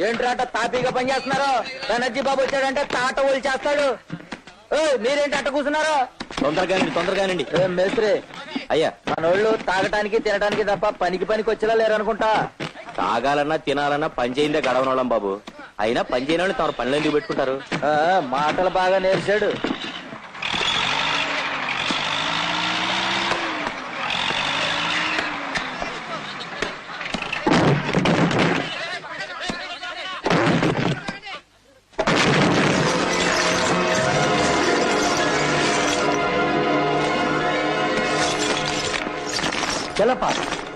ఏంట్రాట తాపీగా పనిచేస్తున్నారు? బెనర్జీ బాబు వచ్చాడంటే తాట ఓళ్ళు చేస్తాడు. మీరేంటి అట్ట కూర్చున్నారు? తొందరగానండి. మేస్త్రి అయ్యా, మనోళ్ళు తాగటానికి తినడానికి తప్ప పనికి వచ్చేలా లేరనుకుంటా. తాగాలన్నా తినాలన్నా పని చేయిందే గడవనోళ్ళం బాబు. అయినా పని చేయని వాళ్ళు తమ పనులు ఎందుకు పెట్టుకుంటారు? మాటలు బాగా నేర్చాడు. చెల్లప్ప,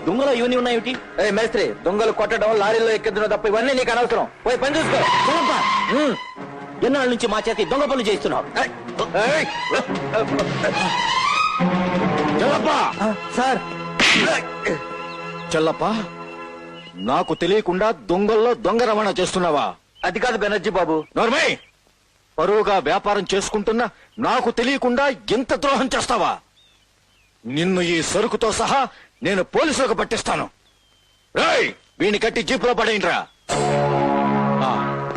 దొంగలో ఇవన్నీ ఉన్నాయేమిటి? మేస్త్రి, దొంగలు కొట్టడం, లారీలో ఎక్కిద్దడం తప్ప ఇవన్నీ నీకు అనవసరం. పోయి పని చూసుకో. ఎన్నాళ్ళ నుంచి మా చేతి దొంగ పనులు చేస్తున్నావు? సార్, చెల్లప్ప, నాకు తెలియకుండా దొంగల్లో దొంగ రవాణా చేస్తున్నావా? అది కాదు బెనర్జీ బాబు. నోర్మై, పరువుగా వ్యాపారం చేసుకుంటున్నా నాకు తెలియకుండా ఇంత ద్రోహం చేస్తావా? నిన్ను ఈ సరుకుతో సహా నేను పోలీసులకు పట్టిస్తాను. రాయ్, వీణి కట్టి జీపులో పడేయండిరా.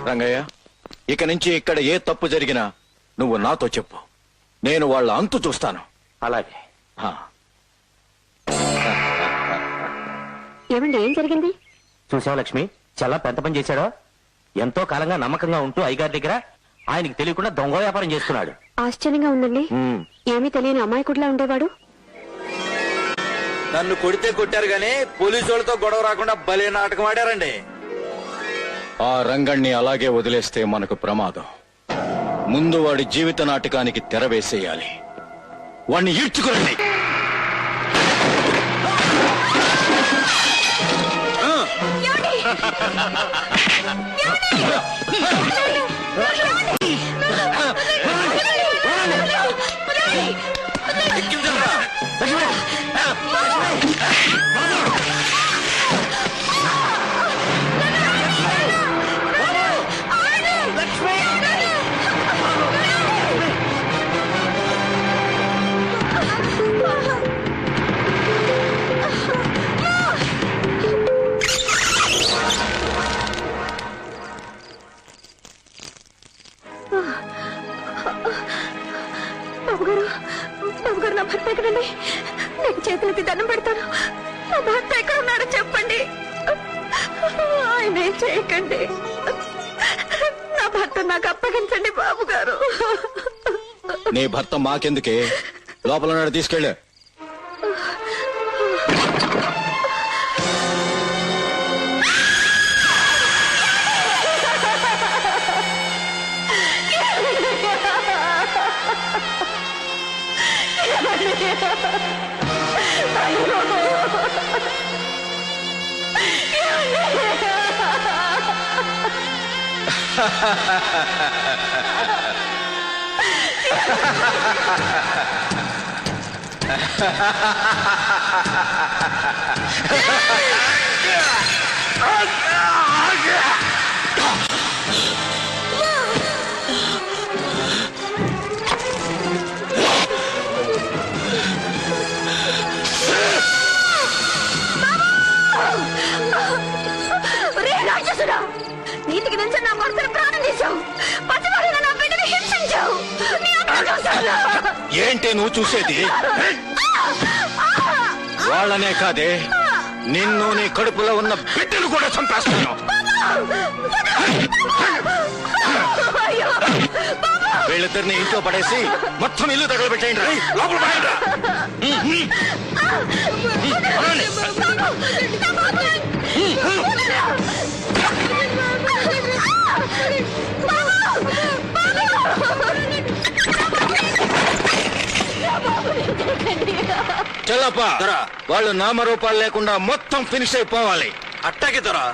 రంగయ్య, ఇక నుంచి ఇక్కడ ఏ తప్పు జరిగినా నువ్వు నాతో చెప్పు. నేను వాళ్ళ అంతు చూస్తాను. అలాగే. ఏమండి, ఏం జరిగింది? చూసావా లక్ష్మి, చాలా పెద్ద పని చేశాడో. ఎంతో కాలంగా నమ్మకంగా ఉంటూ అయ్యగారి దగ్గర ఆయనకి తెలియకుండా దొంగ వ్యాపారం చేస్తున్నాడు. ఆశ్చర్యంగా ఉందండి. ఏమీ తెలియని అమాయకుడిలా ఉండేవాడు. నన్ను కొడితే కొట్టారు గానీ పోలీసు వాళ్ళతో గొడవ రాకుండా భలే నాటకం ఆడారండి. ఆ రంగణ్ణి అలాగే వదిలేస్తే మనకు ప్రమాదం. ముందు వాడి జీవిత నాటకానికి తెర వేసేయాలి. వాణ్ణి ఈడ్చుకురండి. బాబు గారు, నా భర్త ఎక్కడండి? నేను చేతులకి దండం పెడతాను. నా భర్త ఎక్కడ ఉన్నాడో చెప్పండి. ఆయన ఏం చేయకండి. నా భర్త నాకు అప్పగించండి బాబు గారు. నీ భర్త మాకెందుకే? లోపల ఉన్నాడు, తీసుకెళ్ళు. నీతికి నుంచి నా భర్తను ప్రాణం తీశావు. పసివాడిన నా బిడ్డని హింసించావు. ఏంటి నువ్వు చూసేది? వాళ్ళనే కాదే, నిన్ను నీ కడుపులో ఉన్న బిడ్డను కూడా చంపేస్తాను. వీళ్ళిద్దరిని ఇంట్లో పడేసి మొత్తం ఇల్లు తగలబెట్టేయండి. లోపల చెల్లప్ప, వాళ్ళు నామరూపాలు లేకుండా మొత్తం ఫినిష్ అయిపోవాలి. అట్టాకి దొరా.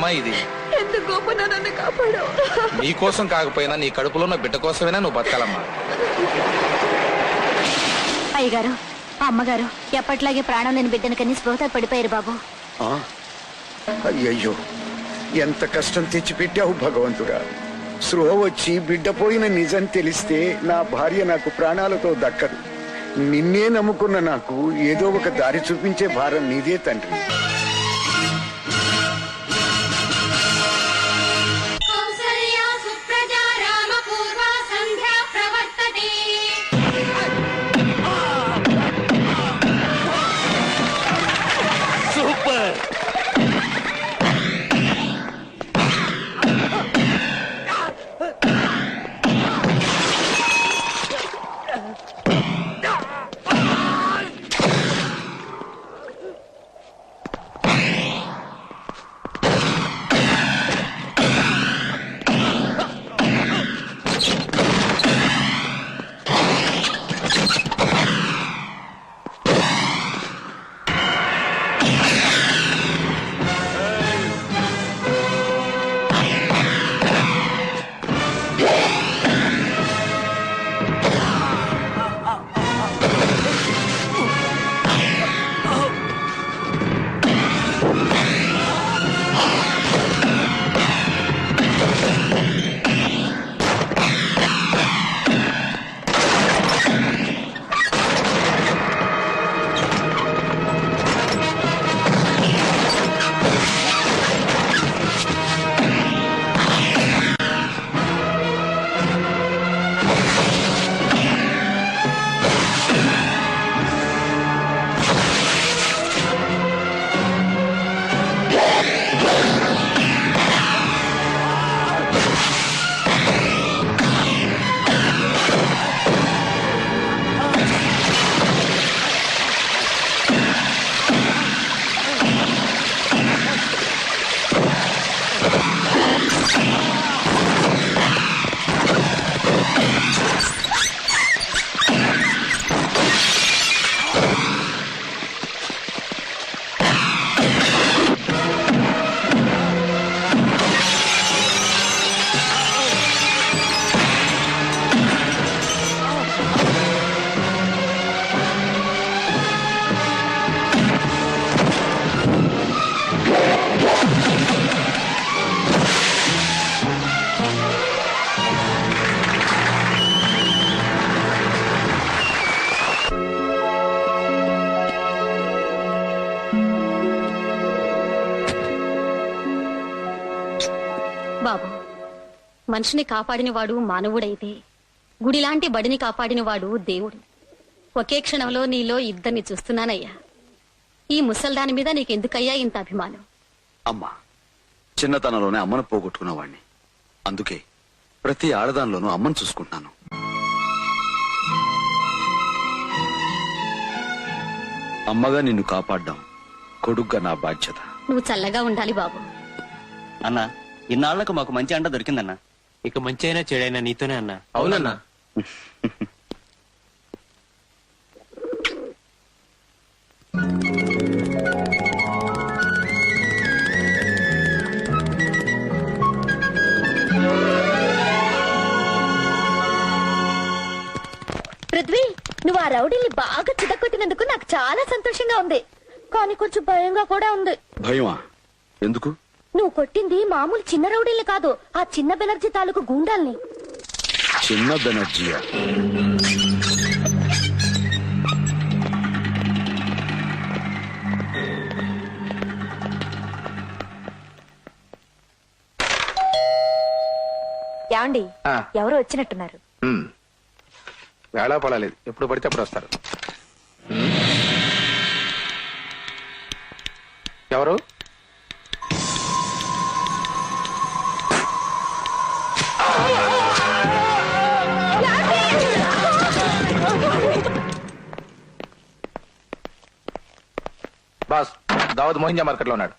అమ్మా ఇది? ఎందుకు గోపన్న నన్ను కాపాడావు? నీ కోసం కాకపోయినా నీ కడుపులో ఉన్న బిడ్డ కోసమైనా నువ్వు బతకాలమ్మా. అయ్యగారు, అమ్మగారు ఎప్పట్లాగే ప్రాణం లేని బిడ్డను కని స్పృహ పడిపోయారు బాబు. అయ్యయ్యో, ఎంత కష్టం తెచ్చిపెట్టావు భగవంతుడా. స్పృహ వచ్చి బిడ్డ పోయిన నిజం తెలిస్తే నా భార్య నాకు ప్రాణాలతో దక్కదు. నిన్నే నమ్ముకున్న నాకు ఏదో ఒక దారి చూపించే భారం నీదే తండ్రి. సూపర్. బాబు, మనిషిని కాపాడినవాడు మానవుడైతే గుడిలాంటి బడిని కాపాడినవాడు దేవుడు. ఒకే క్షణంలో నీలో ఇద్దరిని చూస్తున్నానయ్యా. ఈ ముసల్దాని మీద నీకెందుకయ్యా ఇంత అభిమానం? అమ్మా, చిన్నతనంలోనే అమ్మను పోగొట్టుకున్నవాణ్ణి. అందుకే ప్రతి ఆడదానిలోనూ అమ్మను చూసుకుంటాను. అమ్మగా నిన్ను కాపాడ్డాం కొడుగ్గా నా బాధ్యత. నువ్వు చల్లగా ఉండాలి బాబు. అన్నా, ఇన్నాళ్లకు మాకు మంచి అండ దొరికిందన్నా. ఇక మంచి అయినా చెడైనా నీతోనే అన్నా. అవునన్నా. పృథ్వీ, నువ్వు ఆ రౌడీని బాగా చితకొట్టినందుకు నాకు చాలా సంతోషంగా ఉంది, కానీ కొంచెం భయంగా కూడా ఉంది. భయమా? ఎందుకు? నువ్వు కొట్టింది మామూలు చిన్న రౌడీల్ని కాదు, ఆ చిన్న బెనర్జీ తాలూకు గూండాల్ని. చిన్న బెనర్జీయా? ఏమండి, ఎవరో వచ్చినట్టున్నారు. వేళా పడలేదు, ఎప్పుడు పడితే అప్పుడు వస్తారు. ఎవరు? బాస్, దావద్ మోహింజా మార్కెట్ లో ఉన్నాడు.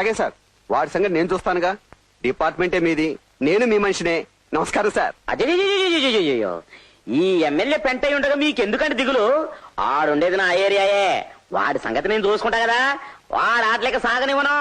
అలాగే సార్, వాడి సంగతి నేను చూస్తానుగా. డిపార్ట్మెంటే మీది, నేను మీ మనిషినే. నమస్కారం సార్. అయ్యో ఈ ఎమ్మెల్యే పెంట అయి ఉండగా మీకెందుకంటే దిగులు? ఆడుండేది నా ఏరియాయే, వాడి సంగతి నేను చూసుకుంటా కదా. వాడు ఆటలేక సాగనివ్వను.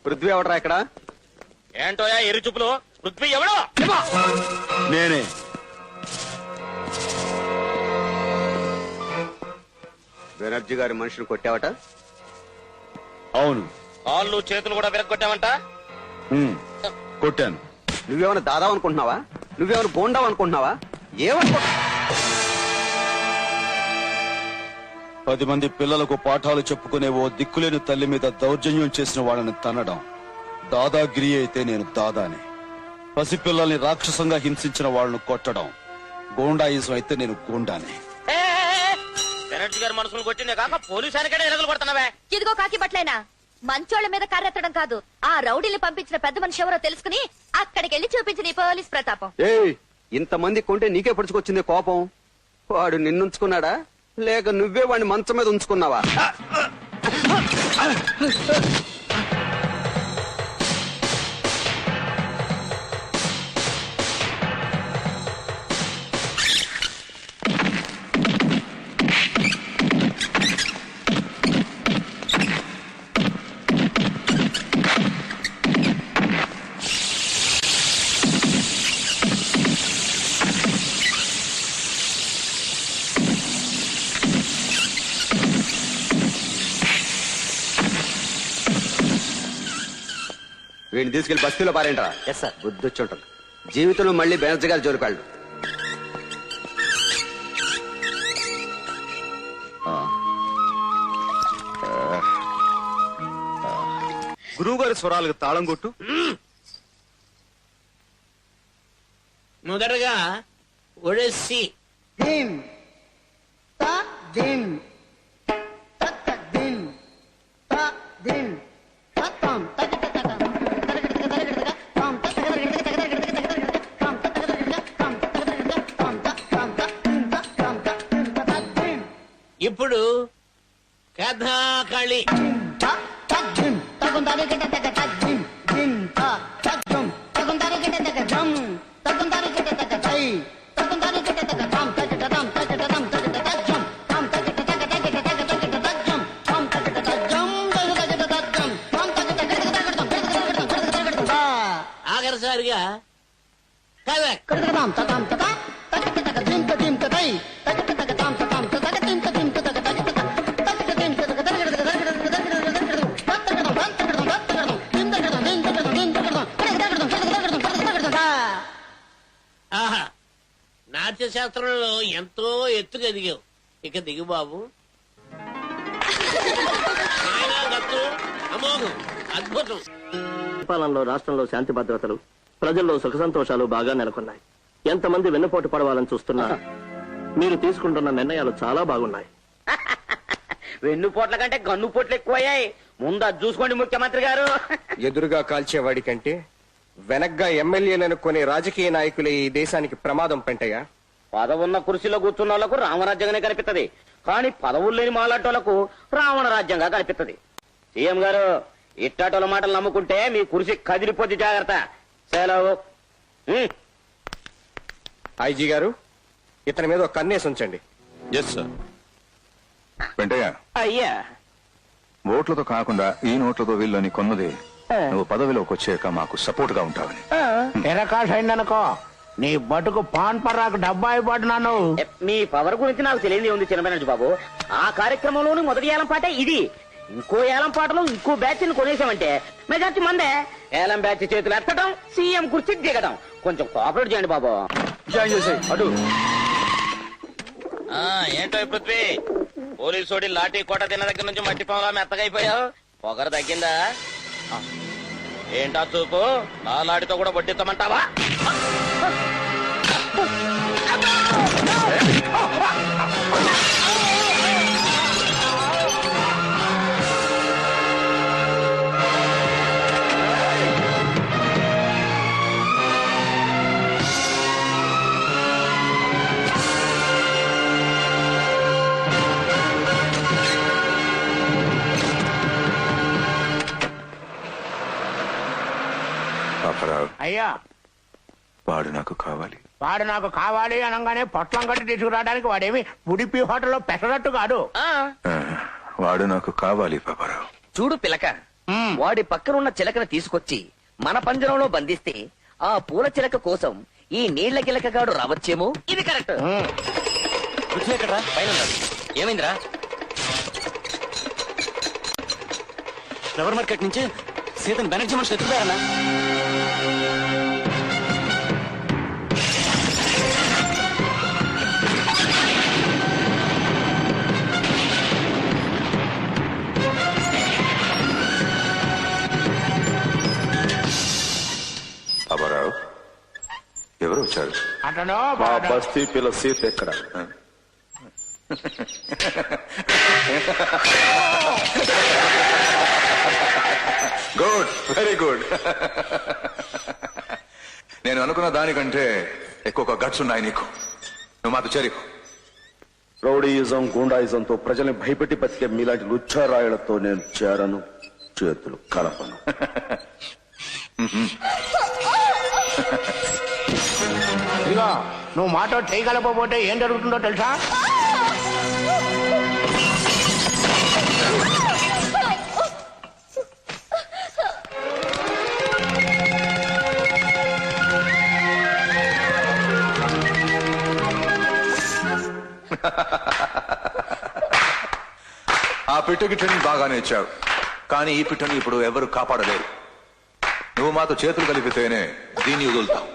పృథ్వీ ఎవడరా ఇక్కడ? ఏంటోయా ఎరు చూపులు? పృథ్వీ ఎవడో? నేనే. బెనర్జీ గారి మనుషులు కొట్టావట? అవును. కాళ్ళు చేతులు కూడా విరగొట్టామంట. కొట్టాను. నువ్వేమైనా దాదావు అనుకుంటున్నావా? నువ్వేమైనా బోండావు అనుకుంటున్నావా? ఏమనుకుంటున్నా? 10 మంది పిల్లలకు పాఠాలు చెప్పుకునే ఓ దిక్కులేని తల్లి మీద దౌర్జన్యం చేసిన వాళ్ళని తన్నడం దాదాగిరి అయితే నేను దాదానే. పసిపిల్లల్ని రాక్షసంగా హింసించిన వాళ్ళను కొట్టడం గోండాయిజం అయితే నేను గోండానే. బెనర్జీ గారి మనసులు కొట్టిందే కాక పోలీసానికడే ఎరగలు కొడుతున్నావే. ఇదిగో కాకి బట్లైనా మంచోళ్ల మీద కర్రెత్తడం కాదు, ఆ రౌడీని పంపించిన పెద్ద మనిషి ఎవరో తెలుసుకుని అక్కడికి వెళ్లి చూపించిన ఈ పోలీస్ ప్రతాపం. ఇంతమంది కొంటే నీకే పడుచుకొచ్చింది కోపం. వాడు నిన్నుంచుకున్నాడా లేక నువ్వే వాడిని మంచం మీద ఉంచుకున్నావా? వీడిని తీసుకెళ్లి బస్తీలో పారేంట్రా. Yes sir. బుద్ధి వచ్చి ఉంటుంది. జీవితంలో మళ్ళీ బెనర్జీ గారి జోలికాళ్ళు. గురువు గారి స్వరాలకు తాళం కొట్టు. మొదటగా ఒడెస్సి ఇప్పుడు కథాకళి. ఆఖరిసారిగా ఆహా, నాట్య శాస్త్రంలో ఎంతో ఎత్తుగా దిగావు. ఇక దిగు బాబు. అమోఘం, అద్భుతం. పాలనలో రాష్ట్రంలో శాంతి భద్రతలు, ప్రజల్లో సుఖ సంతోషాలు బాగా నెలకొన్నాయి. ఎంతమంది వెన్నుపోటు పడవాలని చూస్తున్నా మీరు తీసుకుంటున్న నిర్ణయాలు చాలా బాగున్నాయి. వెన్నుపోట్ల కంటే గన్నుపోట్లు ఎక్కువయ్యాయి. ముందు అది చూసుకోండి ముఖ్యమంత్రి గారు. ఎదురుగా కాల్చేవాడి కంటే వెనగ్గా ఎమ్మెల్యేలను కొనే రాజకీయ నాయకులే ఈ దేశానికి ప్రమాదం పెంటయ్యా. పదవున్న కుర్చీలో కూర్చున్న వాళ్లకు రామరాజ్యంగానే కనిపిస్తది, కానీ పదవులు లేని మాలాటోళ్లకు రావణ రాజ్యంగా కనిపిస్తది. సీఎం గారు, ఇట్టాటోల మాటలు నమ్ముకుంటే మీ కుర్చీ కదిలిపోద్ది, జాగ్రత్త. సెలవు. ఐజీ గారు, ఇతని మీద ఒక కన్నేసి ఉంచండి. Yes sir. వెంటయ్య, అయ్యా, ఓట్లతో కాకుండా ఈ నోట్లతో వీళ్ళని కొన్నది నువ్వు పదవిలోకి వచ్చాక మాకు సపోర్ట్ గా ఉంటావని. ఎరకాష్ అయిందనుకో, నీ బటుకు పాన్ పర్రాకు డబ్బా అయిపోతున్నాను. మీ పవర్ గురించి నాకు తెలియదు ఉంది చిన్నమేనజు బాబు. ఆ కార్యక్రమంలోని మొదటి ఏలం పాటే ఇది. ఇంకో ఏలం పాటలో ఇంకో బ్యాచ్ ని కొనేసామంటే మెజార్టీ మందే. ఏలం బ్యాచ్ చేతులు ఎత్తడం, సీఎం కుర్చీ దిగడం. కొంచెం కోఆపరేట్ చేయండి బాబు. అటు ఏంటో పృథ్వీ, పోలీసోడి లాఠీ కోట తిన్న దగ్గర నుంచి మట్టి పొంగలా మెత్తగైపోయావు. పొగరు తగ్గిందా? ఏంటా చూపు? నా లాడితో కూడా వడ్డిస్తామంటావా? అయ్యా వాడు నాకు కావాలి. వాడు నాకు కావాలి అనగానే పొట్లం కట్టి తీసుకురావడానికి వాడేమి ఉడిపి హోటల్లో పెట్టనట్టు కాదు. వాడు నాకు కావాలి పాపారావు. చూడు పిలక, వాడి పక్కనున్న చిలకను తీసుకొచ్చి మన పంజరంలో బంధిస్తే ఆ పూల చిలక కోసం ఈ నీళ్ల గిలకగాడు రావచ్చేమో. ఇది కరెక్ట్. ఎక్కడా పైన ఏమైందిరా? ఫ్లవర్ మార్కెట్ నుంచి సీతన్ బెనర్జీ మనుషులు ఎత్తుతారన్నా. పాపారావు ఎవరు వచ్చారు? అతను మా బస్తీ పిల్ల సీత ఎక్కడ? Good, very good. నేను అనుకున్న దానికంటే ఎక్కువ గట్స్ ఉన్నాయి నీకు. నువ్వు మాకు చేరికు. రౌడీయిజం, గూండాయిజంతో ప్రజల్ని భయపెట్టి బతికే మీలాంటి లుచ్చారాయులతో నేను చేరను, చేతులు కలపను. ఇదిగో నువ్వు మాతో చేయగలపోతే ఏం జరుగుతుందో తెలుసా? ఆ పిట్టగిట్టని బాగానే ఇచ్చావు, కానీ ఈ పిట్టని ఇప్పుడు ఎవరు కాపాడలేరు. నువ్వు మాతో చేతులు కలిపితేనే దీన్ని వదులుతావు.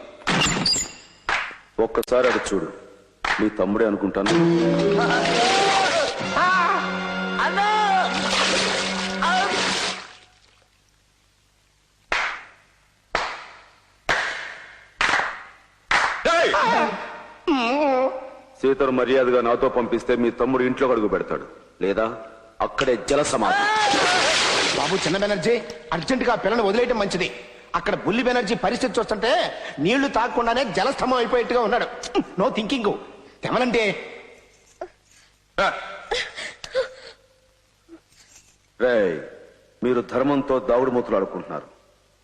ఒక్కసారి అది చూడు, నీ తమ్ముడే అనుకుంటాను. సీతను మర్యాదగా నాతో పంపిస్తే మీ తమ్ముడు ఇంట్లో అడుగు పెడతాడు, లేదా అక్కడే జల సమాధి. బాబు చిన్న బెనర్జీ, అర్జెంట్ గా పిల్లని వదిలేయటం మంచిది. అక్కడ బుల్లి బెనర్జీ పరిస్థితి చూస్తుంటే నీళ్లు తాగకుండానే జలస్తంభం అయిపోయేట్టుగా ఉన్నాడు. No thinking. తెమలంటే రేయ్, మీరు ధర్మంతో దావుడు మూతులు ఆడుకుంటున్నారు.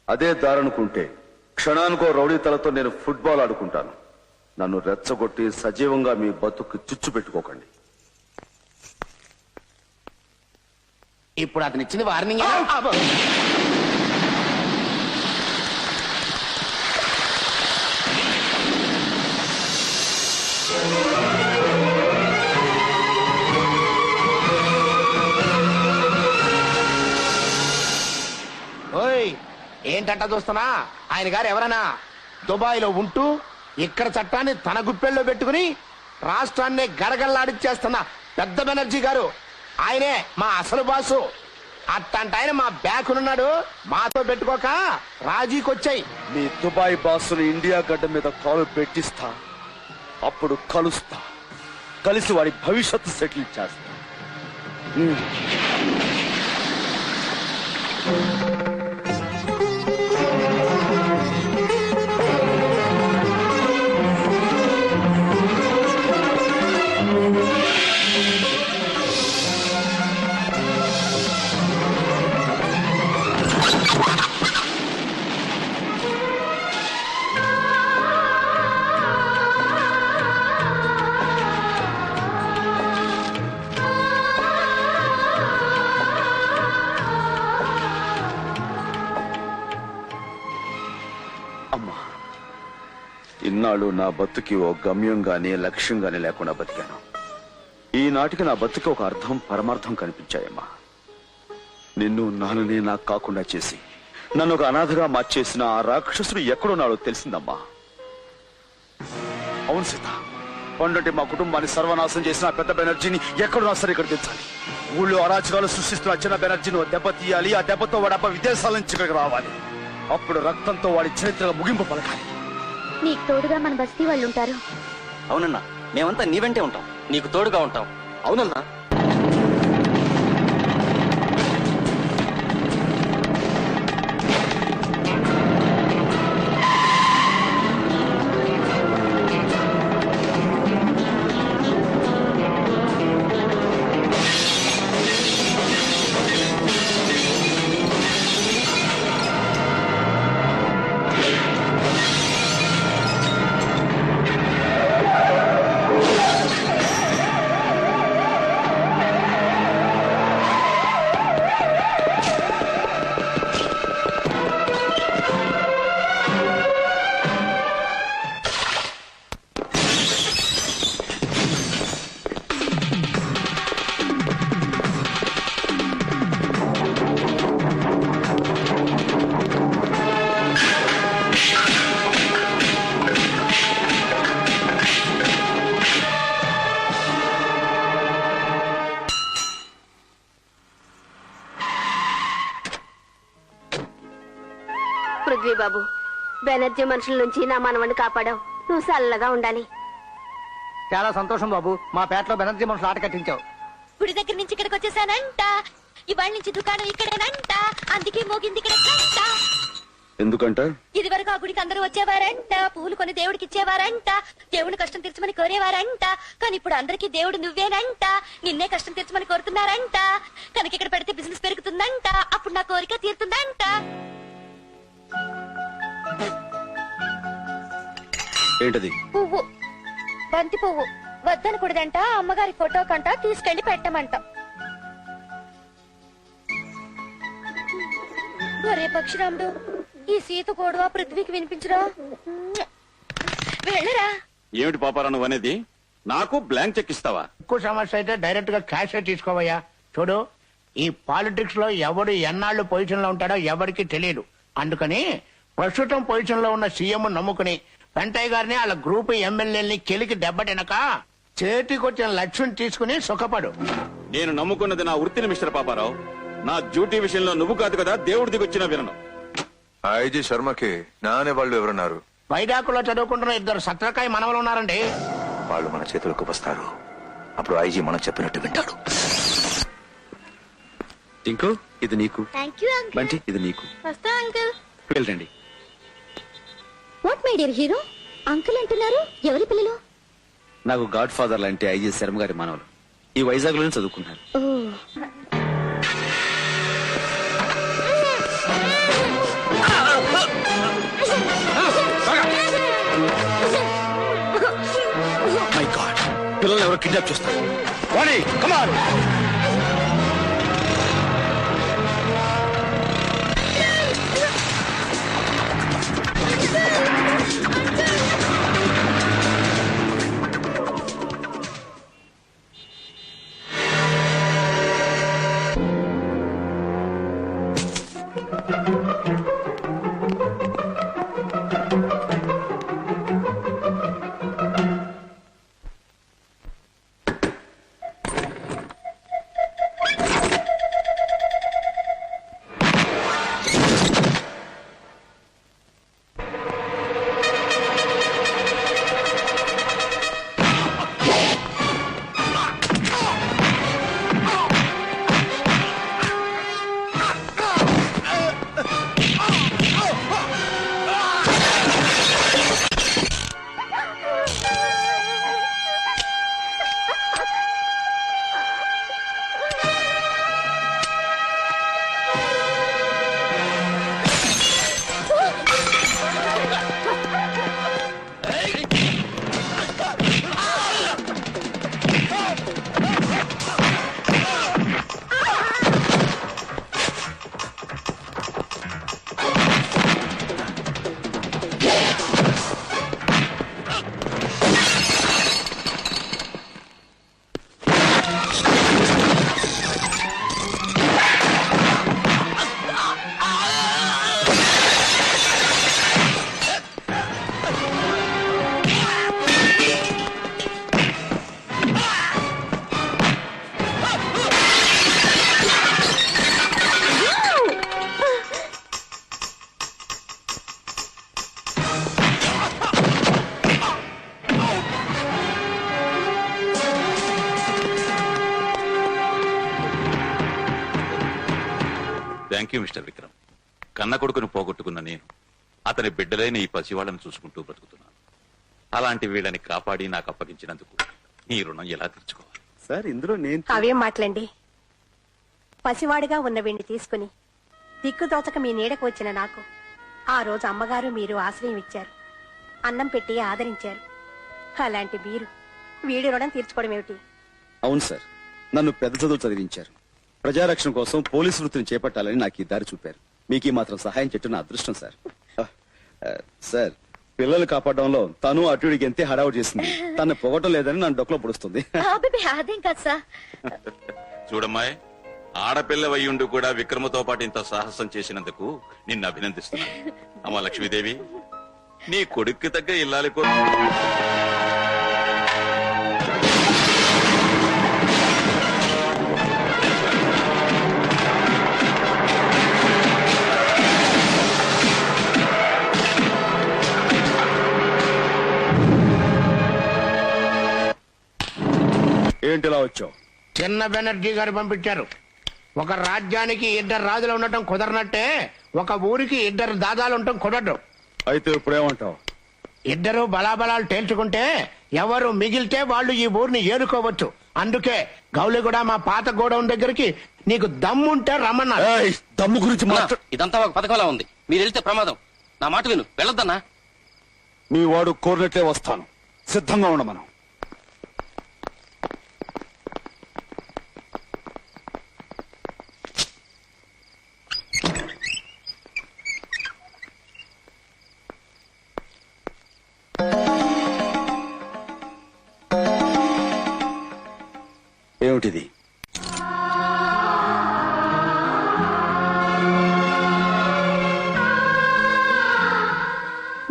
అదే దారనుకుంటే క్షణానికో రౌడీ తలతో నేను ఫుట్బాల్ ఆడుకుంటాను. నన్ను రెచ్చగొట్టి సజీవంగా మీ బతుకు చిచ్చు పెట్టుకోకండి. ఇప్పుడు అతను ఇచ్చింది వార్నింగ్. ఓయ్, ఏంటంట చూస్తున్నా? ఆయన గారు ఎవరన్నా దుబాయ్ లో ఉంటూ ఇక్కడ చట్టాన్ని తన గుప్పెల్లో పెట్టుకుని రాష్ట్రాన్ని గడగల్లాడిచ్చేస్తున్న పెద్ద బెనర్జీ గారు. ఆయనే మా అసలు బాసు. అట్టంట ఆయన మా బ్యాకునున్నాడు. మాతో పెట్టుకోక రాజీకొచ్చాయి. మీ దుబాయ్ బాసుని ఇండియా గడ్డ మీద కాలు పెట్టిస్తా, అప్పుడు కలుస్తా, కలిసి వాడి భవిష్యత్తు సెటిల్ చేస్తా. అమ్మా, ఇన్నాళ్ళు నా బతుకి ఓ గమ్యం గాని లక్ష్యం గాని లేకుండా బతికాను. ఈనాటికి నా బతుకి ఒక అర్థం పరమార్థం కనిపించాయమ్మా. నిన్ను నాన్నని నాకు కాకుండా చేసి నన్ను ఒక అనాథగా మార్చేసిన ఆ రాక్షసుడు ఎక్కడున్నాడో తెలిసిందమ్మా. అవును సీత, పండంటే మా కుటుంబాన్ని సర్వనాశం చేసిన పెద్ద బెనర్జీని ఎక్కడున్నా సరే ఇక్కడ తెచ్చాలి. ఊళ్ళో అరాచకాలు సృష్టిస్తున్న చిన్న బెనర్జీని దెబ్బ తీయాలి. ఆ దెబ్బతో వాడప్ప విదేశాల నుంచి ఇక్కడికి రావాలి. అప్పుడు రక్తంతో వాడి చరిత్ర ముగింపు పలకాలి. నీకు తోడుగా మన బస్తీ వాళ్ళు ఉంటారు. అవునన్నా, మేమంతా నీ వెంటే ఉంటాం, నీకు తోడుగా ఉంటాం. అవునన్నా. పృథ్వీ బాబు, బెనర్జీ మనుషుల నుంచి నా మనవణ్ణి కాపాడావు. నువ్వు చల్లగా ఉండాలి. చాలా సంతోషం బాబు, మా పేటలో బెనర్జీ మనుషులు ఆట కట్టించావు. గుడి దగ్గర నుంచి ఇక్కడికి వచ్చేసానంట. ఇవాళ నుంచి దుకాణం ఇక్కడేనంట. అందుకే మోగింది ఇక్కడ గంట. ఎందుకంట? ఇది వరకు ఆ గుడికి అందరూ వచ్చేవారంట, పూలు కొని దేవుడికి ఇచ్చేవారంట, దేవుని కష్టం తీర్చమని కోరేవారంట. కానీ ఇప్పుడు అందరికీ దేవుడు నువ్వేనంట, నిన్నే కష్టం తీర్చమని కోరుతున్నారంట. కనుక ఇక్కడ పెడితే బిజినెస్ పెరుగుతుందంట, అప్పుడు నా కోరిక తీరుతుందంట. ఏంటది? పువ్వు, బంతి పువ్వు వద్దనకూడదంట, అమ్మగారి ఫోటో కంట తీసుకెళ్లి పెట్టమంట. ఒరే పక్షిరాముడు, ఈ సీత గొడవ పృథ్వీకి వినిపించరా? వెళ్ళరా. ఏమిటి పాపారా నువ్వు అనేది? నాకు బ్లాంక్ చెక్ ఇస్తావా? ఎక్కువ సమస్య అయితే డైరెక్ట్ గా క్యాష్ తీసుకోవయ్యా. చూడు, ఈ పాలిటిక్స్ లో ఎవడు ఎన్నాళ్ళు పొజిషన్ లో ఉంటాడో ఎవరికి తెలియదు. అందుకని ప్రస్తుతం పొజిషన్ లో ఉన్న సీఎం నమ్ముకుని వెంటయ్య గారిని వాళ్ళ గ్రూప్ ఎమ్మెల్యేలని కెలికి దెబ్బతినక చేతికొచ్చిన లక్ష్యం తీసుకుని సుఖపడు. నేను నమ్ముకున్నది నా వృత్తిని మిస్టర్ పాపారావు. నా డ్యూటీ విషయంలో నువ్వు కాదు కదా దేవుడి దిగొచ్చిన వినను. ఐజీ శర్మకి నానే వాళ్ళు ఎవరున్నారు? వైడాకులో చదువుకుంటున్న 2 సత్రకాయ మనవలు ఉన్నారండి. వాళ్ళు మన చేతులకు వస్తారు. అప్పుడు ఐజీ మనం చెప్పినట్టు వింటాడు. టింకు, ఇది నీకు. Thank you uncle. బంటి, ఇది నీకు. వస్తా అంకుల్. వెళ్ళండి. What my dear hero, uncle అంటున్నారు? ఎవరి పిల్లలు? నాకు గాడ్ ఫాదర్ లాంటి ఐజీ శర్మ గారి మనవలు. ఈ వైజాగ్ లోనే చదువుకున్నారు. మై గాడ్, పిల్లల్ని ఎవరో కిడ్నాప్ చేస్తారు. Vani, come on. Thank you mister Vikram. కన్న కొడుకును పోగొట్టుకున్న నేను అతని బిడ్డలైన ఈ పసివాళ్లను చూసుకుంటూ బ్రతుకుతున్నాను. అలాంటి వీళ్ళని కాపాడి నాకు అప్పగించినందుకు నీ రుణం ఎలా తీర్చుకోవాలి? సార్, ఇందులో నేను అవేం మాట్లాడండి. పసివాడిగా ఉన్న వీణ్ణి తీసుకుని దిక్కుదోచక మీ నీడకు వచ్చిన నాకు ఆ రోజు అమ్మగారు మీరు ఆశ్రయం ఇచ్చారు, అన్నం పెట్టి ఆదరించారు. అలాంటి మీరు వీడి రుణం తీర్చుకోవడం ఏమిటి? అవును సార్, నన్ను పెద్ద చదువు చదివించారు. ప్రజారక్షణ కోసం పోలీసు వృత్తిని చేపట్టాలని నాకు ఈ దారి చూపారు. మీకు ఈ మాత్రం సహాయం చేయటం నా అదృష్టం సార్. సార్, పిల్లలు కాపాడడంలో తను అటుడికి ఎంతే హడావుడి చేసింది. తను పొగటం లేదని నన్ను డొక్కలో పొడుస్తుంది. అదేం కాదు సార్. చూడమ్మాయి, ఆడపిల్ల వయ్యుండు కూడా విక్రమతో పాటు ఇంత సాహసం చేసినందుకు నిన్ను అభినందిస్తున్నాను. అమ్మ లక్ష్మీదేవి, నీ కొడుక్కి తగ్గ ఇల్లాలి కూడా ఏంటిలా వచ్చావు? చిన్న బెనర్జీ గారు పంపించారు. ఒక రాజ్యానికి 2 రాజులు ఉండటం కుదరనట్టే ఒక ఊరికి 2 దాదాలు ఉండటం కుదరదు. అయితే ఇప్పుడేమంటావు? 2 బలాబలాలు తేల్చుకుంటే ఎవరు మిగిలితే వాళ్ళు ఈ ఊరిని ఏలుకోవచ్చు. అందుకే గౌలిగూడ మా పాత గోడౌన్ దగ్గరికి నీకు దమ్ముంటే రమ్మన్నారు. దమ్ము గురించి ఇదంతా ఒక పథకంలా ఉంది. మీరు వెళ్తే ప్రమాదం. నా మాట విను, వెళ్ళొద్దన్నా. మీ వాడు కోరినట్లే వస్తాను. సిద్ధంగా ఉండమను. ఏమిటిది?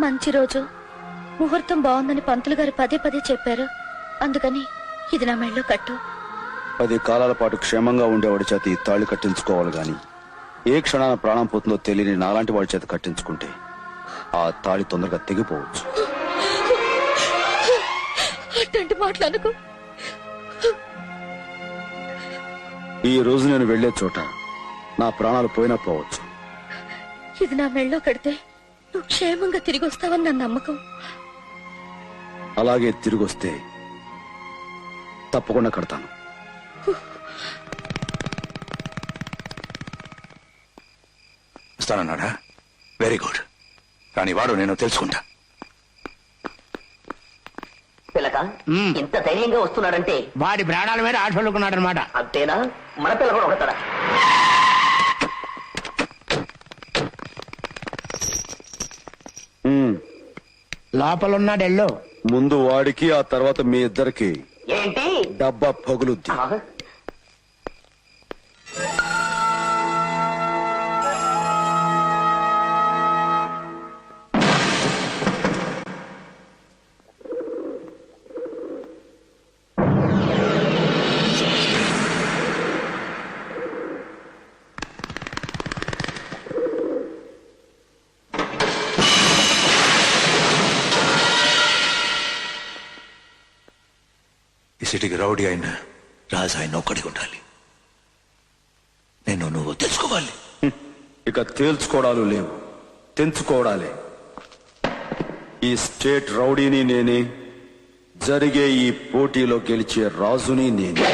మంచి రోజు, ముహూర్తం బాగుందని పంతులు గారు పదే పదే చెప్పారు. అందుకని ఇది నా మెళ్ళో కట్టు. 10 కాలాల పాటు క్షేమంగా ఉండేవాడి చేత ఈ తాళి కట్టించుకోవాలి గాని ఏ క్షణాన ప్రాణం పోతుందో తెలియని నాలాంటి వాడి చేత కట్టించుకుంటే ఆ తాళి తొందరగా తెగిపోవచ్చు. అట్లాంటి మాటలకు ఈ రోజు నేను వెళ్లే చోట నా ప్రాణాలు పోయినా పోవచ్చు. ఇది నా మెళ్ళో కడితే నువ్వు క్షేమంగా తిరిగి వస్తావని నా నమ్మకం. అలాగే తిరిగొస్తే తప్పకుండా కడతాను. ఇస్తానన్నాడా? Very good. కానీ వాడు నేను తెలుసుకుంటా. పిల్లక ఇంత ధైర్యంగా వస్తున్నాడంటే వాడి ప్రాణాల మీద ఆశలుకున్నాడు అనమాట. అంతేనా? మన పిల్ల కూడా ఒకతాడా? లోపలున్నాడెల్లో. ముందు వాడికి, ఆ తర్వాత మీ ఇద్దరికి ఏంటి డబ్బా పగులుద్ది. ఈ సిటీకి రౌడీ అయిన రాజు ఆయన ఒక్కడికి ఉండాలి. నేను నువ్వు తెలుసుకోవాలి. ఇక తేల్చుకోవడాలు లేవు, తెంచుకోవడాలే. ఈ స్టేట్ రౌడీని నేనే, జరిగే ఈ పోటీలో గెలిచే రాజుని నేనే.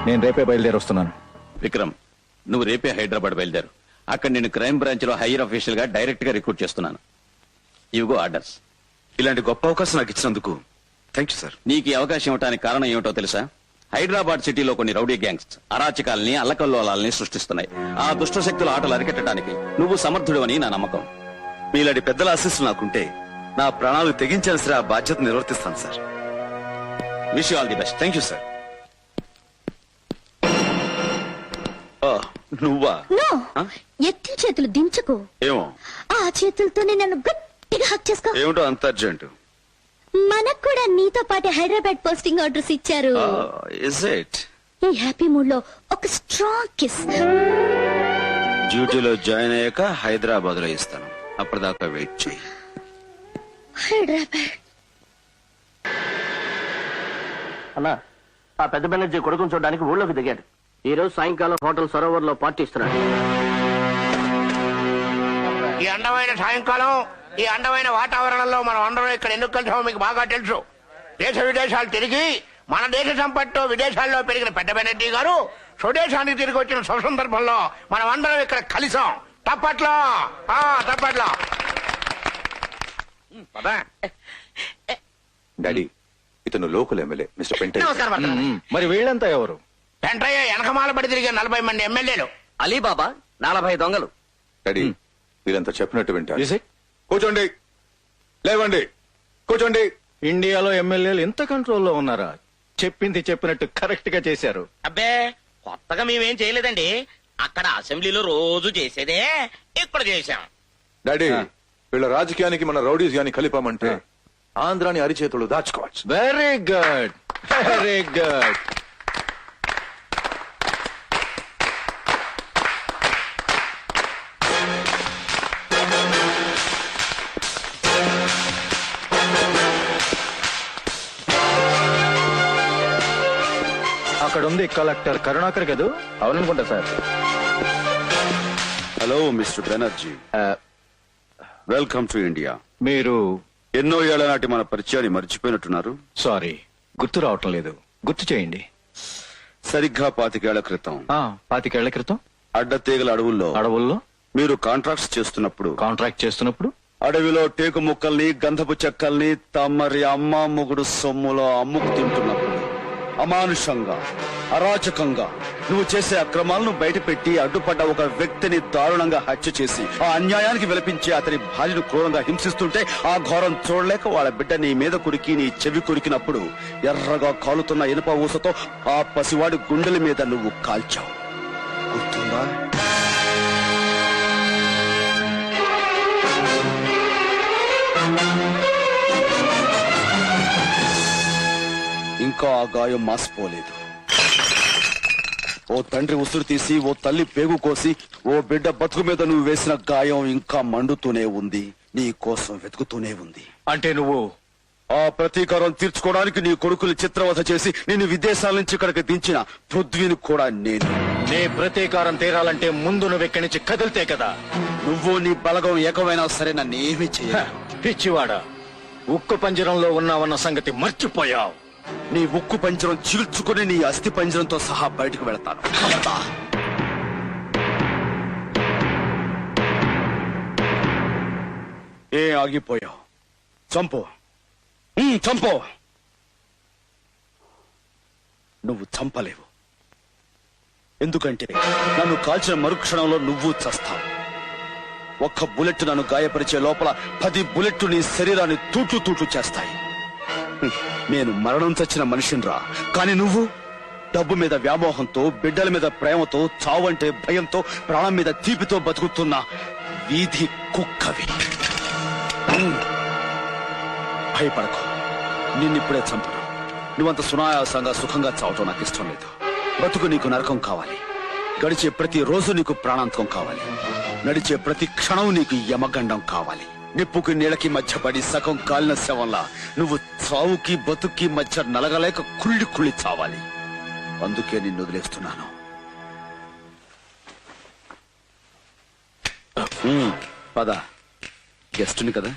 నేను రేపే బయలుదేరి వస్తున్నాను. విక్రమ్, నువ్వు రేపే హైదరాబాద్ బయలుదేరు. అక్కడ నేను క్రైమ్ బ్రాంచ్ లో హైయర్ అఫీషియల్ గా డైరెక్ట్ గా రిక్రూట్ చేస్తున్నాను. ఇవిగో ఆర్డర్స్. ఇలాంటి గొప్ప అవకాశం నాకు ఇచ్చినందుకు థ్యాంక్ యూ సార్. నీకు ఈ అవకాశం ఇవ్వడానికి కారణం ఏమిటో తెలుసా? హైదరాబాద్ సిటీలో కొన్ని రౌడీ గ్యాంగ్స్ అరాచకాల్ని అల్లకల్లోలాల్ని సృష్టిస్తున్నాయి. ఆ దుష్ట శక్తుల ఆటలు అరికట్టడానికి నువ్వు సమర్థుడు అని నా నమ్మకం. మీలాంటి పెద్దల ఆశీస్సులు నాకుంటే నా ప్రాణాలు తెగించాల్సిన ఆ బాధ్యత నిర్వర్తిస్తాను sir. Wish all the best. Thank you sir. నువ్వా? ఎత్తి చేతులు దించుకో. ఏమో ఆ చేతులతోనే నన్ను గట్టిగా హక్ చేసుకో. ఏమిటో అంత అర్జెంట్? మనకు కూడా నీతో పాటు హైదరాబాద్ పోస్టింగ్ ఆర్డర్స్ ఇచ్చారు. Is it? ఈ హ్యాపీ మూడ్ లో ఒక స్ట్రాంగ్ కిస్. డ్యూటీలో జాయిన్ అయ్యాక హైదరాబాద్ లో ఇస్తాను. అప్పటిదాకా వెయిట్ చేయి. హైదరాబాద్. అన్నా, ఆ పెద్ద బెనర్జీ కొడుకుని చూడడానికి ఊళ్ళోకి దిగాడు. ఈ రోజు సాయంకాలం హోటల్ సరోవర్ లో పార్టీ ఇస్తున్నాడు. ఈ అందమైన సాయంకాలం, ఈ అందమైన వాతావరణంలో మనం అందరం ఇక్కడ ఎందుకు కలిసామో మీకు బాగా తెలుసు. దేశ విదేశాలు తిరిగి మన దేశ సంపత్తో విదేశాల్లో పెరిగిన పెద్ద బెనర్జీ గారు స్వదేశానికి తిరిగి వచ్చిన శుభ సందర్భంలో మనం అందరం ఇక్కడ కలిసాం. తప్పట్లో తప్పట్లో. డాడీ, ఇతను లోకల్ ఎమ్మెల్యే మిస్టర్ పెంటే. మరి వీళ్ళంతా ఎవరు? వెంటయ్య వెనకమాల పడి తిరిగే 40 మంది ఎమ్మెల్యేలు. అలీబాబా 40 దొంగలు. డాడీ, వీరంతా చెప్పినట్టు వింటారు. కూర్చోండి, లేవండి, కూర్చోండి. ఇండియాలో ఎమ్మెల్యేలు ఇంత కంట్రోల్లో ఉన్నారా? చెప్పింది చెప్పినట్టు కరెక్ట్ గా చేశారు. అబ్బే, కొత్తగా మేమేం చేయలేదండి. అక్కడ అసెంబ్లీలో రోజు చేసేదే ఇక్కడ చేశాం. డాడీ, వీళ్ళ రాజకీయానికి మన రౌడీస్ గాని కలిపామంటే ఆంధ్రాని అరిచేతులు దాచుకోవచ్చు. Very good, very good. అక్కడ ఉంది కలెక్టర్ కరుణాకర్ కదూ? అవుననుకుంటా sir. Hello mister Banerjee, welcome to India. మీరు ఎన్నో ఏళ్ల నాటి మన పరిచయాన్ని మర్చిపోయినట్టున్నారు. సారీ, గుర్తు రావటం లేదు. గుర్తు చేయండి. సరిగ్గా 25 ఏళ్ల క్రితం. 25 ఏళ్ల క్రితం అడ్డతీగల అడవుల్లో మీరు కాంట్రాక్ట్ చేస్తున్నప్పుడు అడవిలో టేకు ముక్కల్ని, గంధపు చెక్కల్ని తమరి అమ్మ మొగుడు సొమ్ములో అమ్ముకు తింటున్నప్పుడు అమానుషంగా, అరాచకంగా నువ్వు చేసే అక్రమాలను బయటపెట్టి అడ్డుపడ్డ ఒక వ్యక్తిని దారుణంగా హత్య చేసి ఆ అన్యాయానికి విలపించి అతని భార్యను క్రూరంగా హింసిస్తుంటే ఆ ఘోరం చూడలేక వాళ్ళ బిడ్డ నీ మీద కురికి నీ చెవి కురికినప్పుడు ఎర్రగా కాలుతున్న ఇనుప ఊసతో ఆ పసివాడి గుండెల మీద నువ్వు కాల్చావు. గుర్తుందా? ఇంకా ఆ గాయం మాసిపోలేదు. ఓ తండ్రి ఉసురు తీసి, ఓ తల్లి పేగు కోసి, ఓ బిడ్డ బతుకు మీద నువ్వు వేసిన గాయం ఇంకా మండుతూనే ఉంది, నీ కోసం వెతుకుతూనే ఉంది. అంటే నువ్వు ఆ ప్రతీకారం తీర్చుకోవడానికి నీ కొడుకుని చిత్రవధ చేసి నిన్ను విదేశాల నుంచి ఇక్కడికి దించిన పృథ్వీని కూడా నేను. నీ ప్రతీకారం తీరాలంటే ముందు నువ్వు ఇక్కడి నుంచి కదిలితే కదా. నువ్వు నీ బలగం ఏకమైనా సరే నన్నేమీ చెయ్య. పిచ్చివాడా, ఉక్కు పంజరంలో ఉన్నావన్న సంగతి మర్చిపోయావు. నీ ఉక్కు పంజరం చీల్చుకుని నీ అస్థి పంజరంతో సహా బయటకు వెళతాను. ఏ ఆగిపోయావు? చంపో, చంపో. నువ్వు చంపలేవు. ఎందుకంటే నన్ను కాల్చిన మరుక్షణంలో నువ్వు చస్తావు. ఒక్క బుల్లెట్ నన్ను గాయపరిచే లోపల 10 బుల్లెట్లు నీ శరీరాన్ని తూట్లు చేస్తాయి. నేను మరణం చచ్చిన మనిషినిరా, కానీ నువ్వు డబ్బు మీద వ్యామోహంతో, బిడ్డల మీద ప్రేమతో, చావంటే భయంతో, ప్రాణం మీద తీపితో బతుకుతున్న వీధి కుక్కవి. భయపడకు, నిన్నిప్పుడే చంపను. నువ్వంత సునాయాసంగా సుఖంగా చావటం నాకు ఇష్టం లేదు. బతుకు నీకు నరకం కావాలి. గడిచే ప్రతి రోజు నీకు ప్రాణాంతం కావాలి. నడిచే ప్రతి క్షణం నీకు యమగండం కావాలి. నిప్పుకి నీళ్ళకి మధ్య పడి సగం కాలిన శవంలా నువ్వు చావుకి బతుక్కి మధ్య నలగలేక కుళ్ళి చావాలి. అందుకే నిన్ను వదిలేస్తున్నాను. పద, గెస్టుని కదా,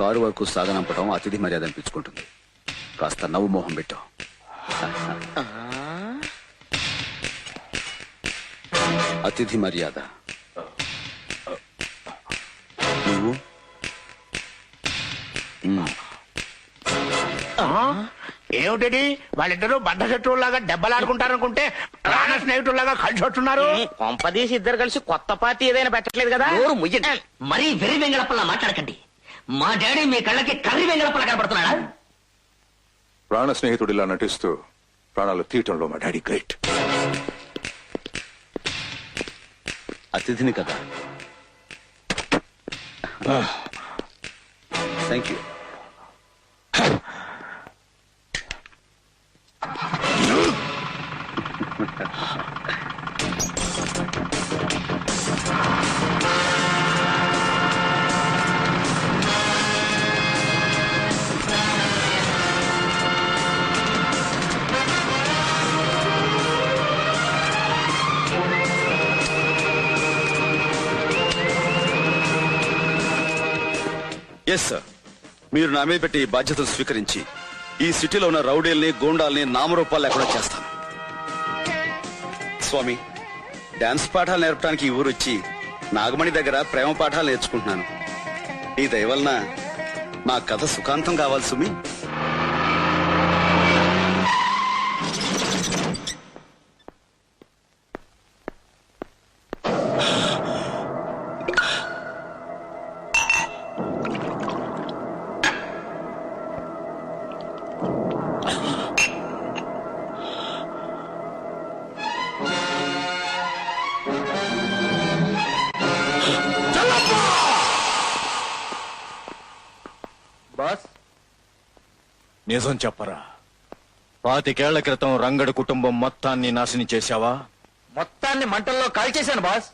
కారు వరకు సాగనంపడం అతిథి మర్యాద అనిపించుకుంటుంది. కాస్త నవ్వు మోహం పెట్టు. అతిథి మర్యాద. నువ్వు ఏమిటది వాళ్ళిద్దరూ బద్ద శత్రువులాగా దెబ్బలాడుకుంటారనుకుంటే ప్రాణ స్నేహితుల్లాగా కలిసి వస్తున్నారు. కొంపదీసి ఇద్దరు కలిసి కొత్త పార్టీ ఏదైనా పెట్టట్లేదు కదా. మరీ వెర్రి వెంగళప్పలా మాట్లాడకండి. మా డాడీ మీ కళ్ళకి కర్రి వెంగళప్పలా కనపడుతున్నాడా? ప్రాణ స్నేహితుడిలా నటిస్తూ ప్రాణాలు తీయటంలో మా డాడీ గ్రేట్. అతిథిని కదా. Thank you. ఎస్ సార్, మీరు నా మీద పెట్టి ఈ బాధ్యతలు స్వీకరించి ఈ సిటీలో ఉన్న రౌడీల్ని గూండాల్ని నామరూపాలు లేకుండా చేస్తాను. స్వామి, డాన్స్ పాఠాలు నేర్పడానికి ఈ ఊరు వచ్చి నాగమణి దగ్గర ప్రేమ పాఠాలు నేర్చుకుంటున్నాను. ఈ దయ వలన నా కథ సుఖాంతం కావాలి సుమి. బాస్, నిజం చెప్పరా, 25 ఏళ్ల క్రితం రంగడి కుటుంబం మొత్తాన్ని నాశనం చేశావా? మొత్తాన్ని మంటల్లో కాల్చేశాను బాస్.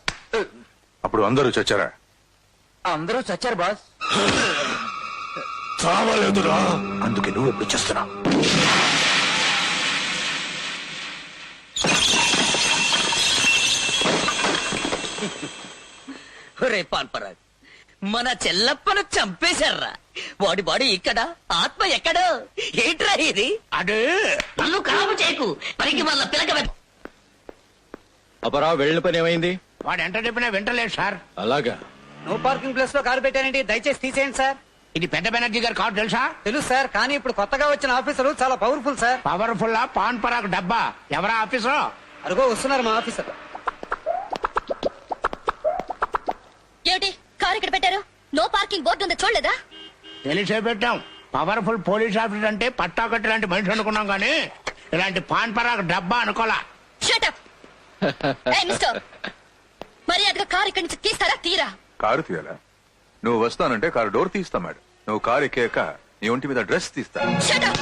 అప్పుడు అందరూ చచ్చారా? అందరూ చచ్చారు బాస్. చావలేదురా, అందుకే నువ్వు ఎప్పుడు చేస్తున్నావు? రే పాన్పరాగ్, మన చెల్లప్పను చంపేశారా? వాడి బాడీ ఇక్కడ, ఆత్మ ఎక్కడో. ఏంట్రా ఇది? అదే నన్ను ఖరాబు చేయకు. పనికి వాళ్ళ పిలక అపరా, వెళ్ళిన పని ఏమైంది? వాడు ఎంత చెప్పినా వింటలేదు సార్. అలాగా? నో పార్కింగ్ ప్లేస్ లో కారు పెట్టానండి, దయచేసి తీసేయండి సార్. ఇది పెద్ద బెనర్జీ గారి కారు తెలుసా? తెలుసు సార్, కానీ ఇప్పుడు కొత్తగా వచ్చిన ఆఫీసరు చాలా పవర్ఫుల్ సార్. పవర్ఫుల్ పాన్ పరాకు డబ్బా. ఎవరా ఆఫీసర్? అరుగో వస్తున్నారు మా ఆఫీసర్. ఏమిటి కారు ఇక్కడ పెట్టారు? నో పార్కింగ్ బోర్డు ఉంది, చూడలేదా? తెలిసే పెట్టాం. పవర్ఫుల్ పోలీస్ ఆఫీసర్ అంటే పట్టాకట్టి లాంటి మనిషి అనుకున్నాం గానీ ఇలాంటి పాన్ పరాకు డబ్బా అనుకోలా. Shut up. ఏయ్ మిస్టర్, మర్యాదగా కారు ఇక్కడి నుంచి తీస్తారా? తీరా. కారు తీయాలా? నువ్వు వస్తానంటే కారు డోర్ తీస్తా మేడం. నువ్వు కారు ఎక్కాక నీ ఒంటి మీద డ్రెస్ తీస్తా. Shut up.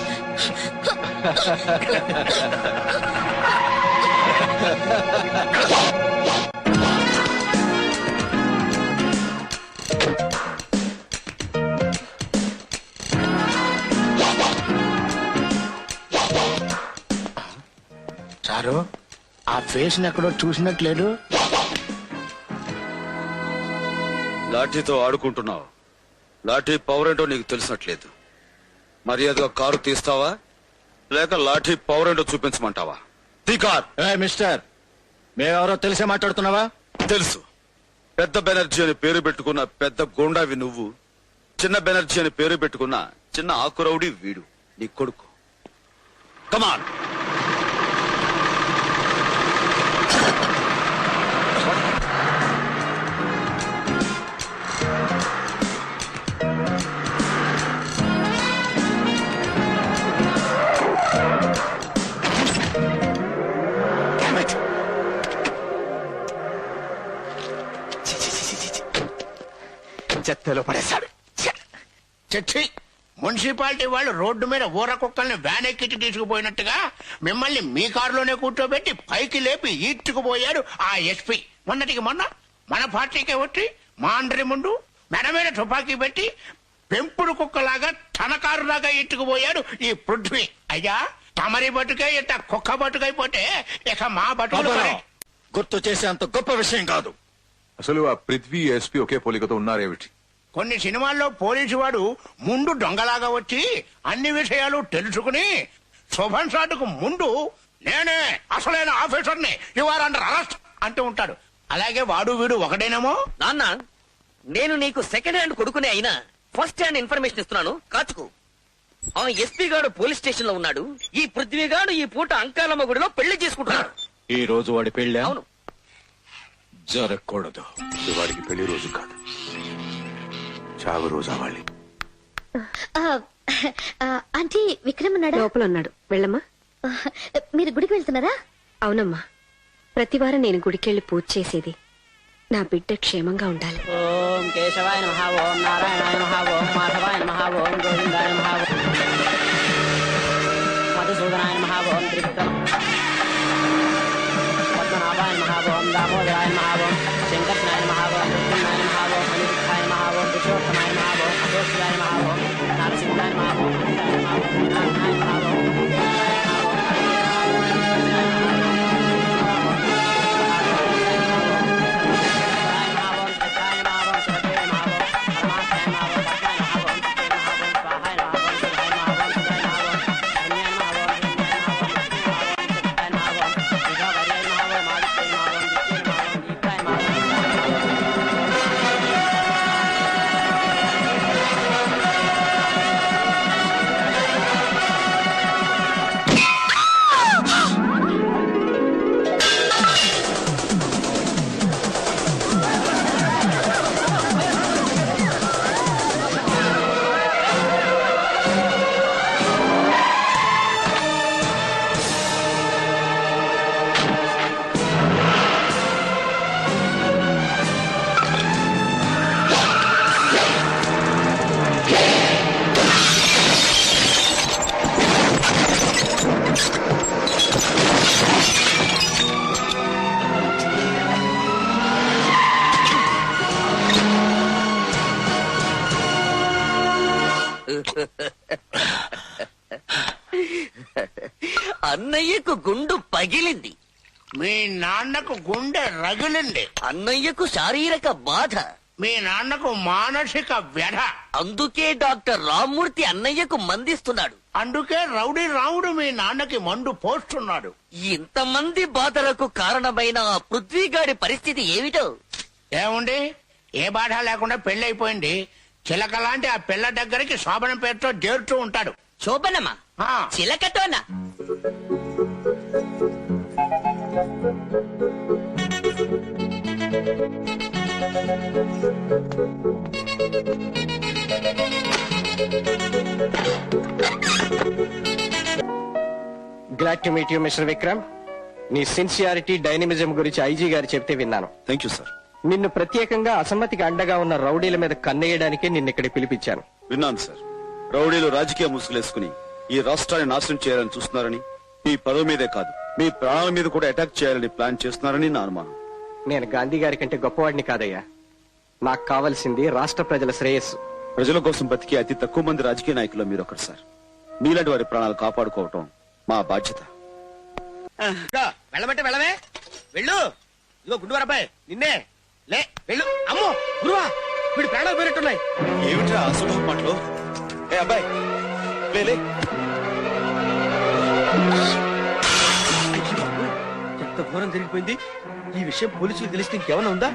సారు, ఆ ఫేస్ ఎక్కడో చూసినట్లేదు. లాఠీతో ఆడుకుంటున్నావు. లాఠీ పవర్ ఏంటో నీకు తెలిసినట్లేదు. మర్యాదగా కారు తీస్తావా లేక లాఠీ పవర్ ఏంటో చూపించమంటావా? తీ కార్. మిస్టర్, మేమెవరో తెలిసే మాట్లాడుతున్నావా? తెలుసు. పెద్ద బెనర్జీ అని పేరు పెట్టుకున్న పెద్ద గోండావి నువ్వు, చిన్న బెనర్జీ అని పేరు పెట్టుకున్న చిన్న ఆకురౌడి వీడు, నీ కొడుకు. కమాన్. చెత్తలో పడేశాడు. చచ్చి, మున్సిపాలిటీ వాళ్ళు రోడ్డు మీద ఊర కుక్కల్ని వ్యాన్ ఎక్కించి తీసుకుపోయినట్టుగా మిమ్మల్ని మీ కారులోనే కూర్చోబెట్టి పైకి లేపి ఈడ్చుకుపోయాడు ఆ ఎస్పీ. మొన్నటికి మొన్న మన పార్టీకే వచ్చి మా అందరి ముందు మెడ మీద తుపాకీ పెట్టి పెంపుడు కుక్కలాగా తన కారులాగా ఈడ్చుకుపోయాడు ఈ పృథ్వీ. అయ్యా, తమరి బతుకే ఇంత కుక్క బతుకైపోతే ఇక మా బతుకులు గుర్తు చేసే అంత గొప్ప విషయం కాదు. అసలు ఆ పృథ్వీ ఎస్పీ ఒకే పోలికతో ఉన్నారేమిటి? కొన్ని సినిమాల్లో పోలీసు వాడు ముందు దొంగలాగా వచ్చి అన్ని విషయాలు తెలుసుకుని శుభం షాటుకు ముందు నేనే అసలైన ఆఫీసర్ని, యు ఆర్ అండర్ అరెస్ట్ అంటూ ఉంటాడు. అలాగే వాడు వీడు ఒకటేనేమో. నాన్న, నేను నీకు సెకండ్ హ్యాండ్ కొడుకునే అయినా ఫస్ట్ హ్యాండ్ ఇన్ఫర్మేషన్ ఇస్తున్నాను, కాచుకో. ఆ ఎస్పీ గారు పోలీస్ స్టేషన్ లో ఉన్నాడు. ఈ పృథ్వీగాడు ఈ పూట అంకాలమ్మ గుడిలో పెళ్లి చేసుకుంటున్నాడు. ఈ రోజు వాడి పెళ్ళి అవును. జరగకూడదు. వాడికి పెళ్లి రోజు కాదు, చావు రోజు అవ్వాలి. ఆంటీ విక్రమ్ ఉన్నాడా? లోపల ఉన్నాడు. వెళ్ళమ్మా. మీరు గుడికి వెళ్తున్నారా? అవునమ్మా, ప్రతివారం నేను గుడికెళ్ళి పూజ చేసేది నా బిడ్డ క్షేమంగా ఉండాలి. ఓం కేశవాయ నమః, ఓం నారాయణాయ నమః, ఓం మాధవాయ నమః, ఓం గోవిందాయ నమః, మధుసూదనాయ నమః, ఓం త్రివిక్రమ పద్మనాభాయ నమః, ఓం దామోదరాయ నమః, ఓం శంకర్షణాయ నమః, ఓం నృసింహాయ నమః, ఓం అనిరుద్ధాయ నమః, ఓం పురుషోత్తమాయ నమః, ఓం అశోకాయ నమః, ఓం నరసింహాయ నమః, ఓం అనంతాయ నమః, ఓం వినాయకాయ నమః, ఓం అన్నయ్యకు గుండు పగిలింది. మీ నాన్నకు గుండె రగిలింది. అన్నయ్యకు శారీరక బాధ. మీ నాన్నకు మానసిక వ్యధ. అందుకే డాక్టర్ రామ్మూర్తి అన్నయ్యకు మందిస్తున్నాడు. అందుకే రౌడీ రాముడు మీ నాన్నకి మందు పోస్తున్నాడు. ఇంతమంది బాధలకు కారణమైన ఆ పృథ్వీగాడి పరిస్థితి ఏమిటో? ఏముంది, ఏ బాధ లేకుండా పెళ్ళైపోయింది. చిలక లాంటి ఆ పిల్ల దగ్గరికి శోభన పేరుతో చేరుతూ ఉంటాడు. శోభనమా? చిలకతోనా? Glad to meet you mister Vikram. నీ సిన్సియారిటీ, డైనమిజం గురించి ఐజీ గారు చెప్తే విన్నాను. Thank you sir. నిన్ను ప్రత్యేకంగా అసమ్మతికి అండగా ఉన్న రౌడీల మీద కన్నేయడానికే నిన్ను ఇక్కడ పిలిపించాను. విన్నాను సార్. రౌడీలు రాజకీయ ముసుగులేసుకుని ఈ రాష్ట్రాన్ని నాశనం చేయాలని చూస్తున్నారని, మీ పదవి మీదే కాదు మీ ప్రాణాల మీద కూడా అటాక్ చేయాలని ప్లాన్ చేస్తున్నారని నా అనుమానం. నేను గాంధీ గారి కంటే గొప్పవాడిని కాదయ్యా. నాకు కావాల్సింది రాష్ట్ర ప్రజల శ్రేయస్సు. ప్రజల కోసం బతికే అతి తక్కువ మంది రాజకీయ నాయకులు మీరు ఒకరు సార్. మీలాంటి వారి ప్రాణాలు కాపాడుకోవటం మా బాధ్యత. వెళ్ళమంటే వెళ్ళవే, వెళ్ళు. ఇదిగో గుండువారబ్బాయి, నిన్నే లే, వెళ్ళు. అమ్మో గురువా, వీడి ప్రాణాలు పోయినట్టున్నాయి. ఏమిట్రా అసలు మాటలు? ఏ అబ్బాయి, లే. ఎంత ఘోరం జరిగిపోయింది. ఈ విషయం పోలీసులు తెలిస్తే ఇంకేమైనా ఉందా?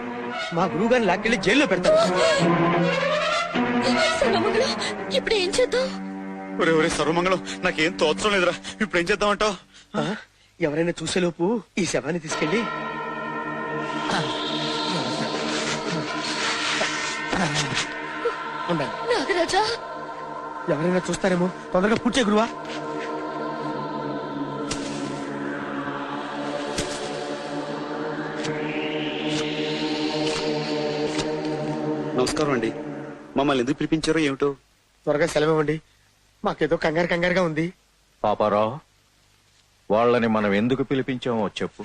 మా గురువు గారిని లాక్కెళ్ళి జైల్లో పెడతారు. ఇప్పుడు ఏం చేద్దాం? ఒరే సర్వమంగళం, నాకేం తోచడం లేదురా. ఇప్పుడు ఏం చేద్దామంటావు? ఎవరైనా చూసేలోపు ఈ శవాన్ని తీసుకెళ్ళి నాగరాజా, ఎవరైనా చూస్తారేమో, తొందరగా పూడ్చే గురువా. నమస్కారం అండి. మమ్మల్ని ఎందుకు పిలిపించారో ఏమిటో? త్వరగా సెలవివ్వండి, మాకేదో కంగారుగా ఉంది. పాపారావు, వాళ్ళని మనం ఎందుకు పిలిపించామో చెప్పు.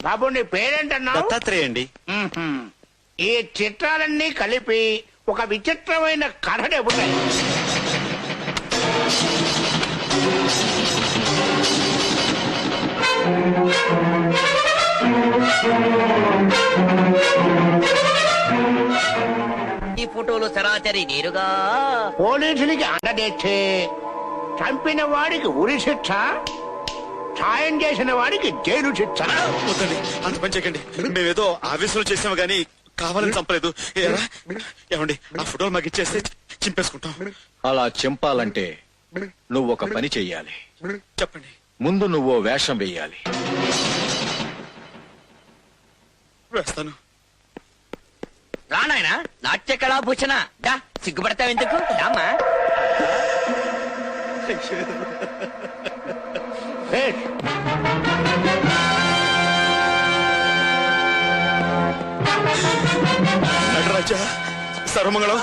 బాబు, నీ పేరేంటన్నావు? దత్తాత్రేయ అండి. ఈ చిత్రాలన్నీ కలిపి ఒక విచిత్రమైన కథ చెబుతాయి. ఈ ఫోటోలు సరాసరి నేరుగా పోలీసులకి అండదెచ్చే చంపిన వాడికి ఉరి శిక్ష, సాయం చేసిన వాడికి జైలు శిక్ష. వద్దండి, అంత పని చేయకండి. మేమేదో ఆవేశంలో చేసాము గానీ కావాలని చంపలేదు. ఏమండి, ఆ ఫోటోలు మాకు ఇచ్చేస్తే చింపేసుకుంటాం. అలా చింపాలంటే నువ్వు ఒక పని చెయ్యాలి. చెప్పండి. ముందు నువ్వు వేషం వెయ్యాలి. వేస్తాను. రానాయన నాట్య కళాభూషణ దా, సిగ్గుపడతావు ఎందుకు దామ్మా. నటరాజా, సర్వమంగళం.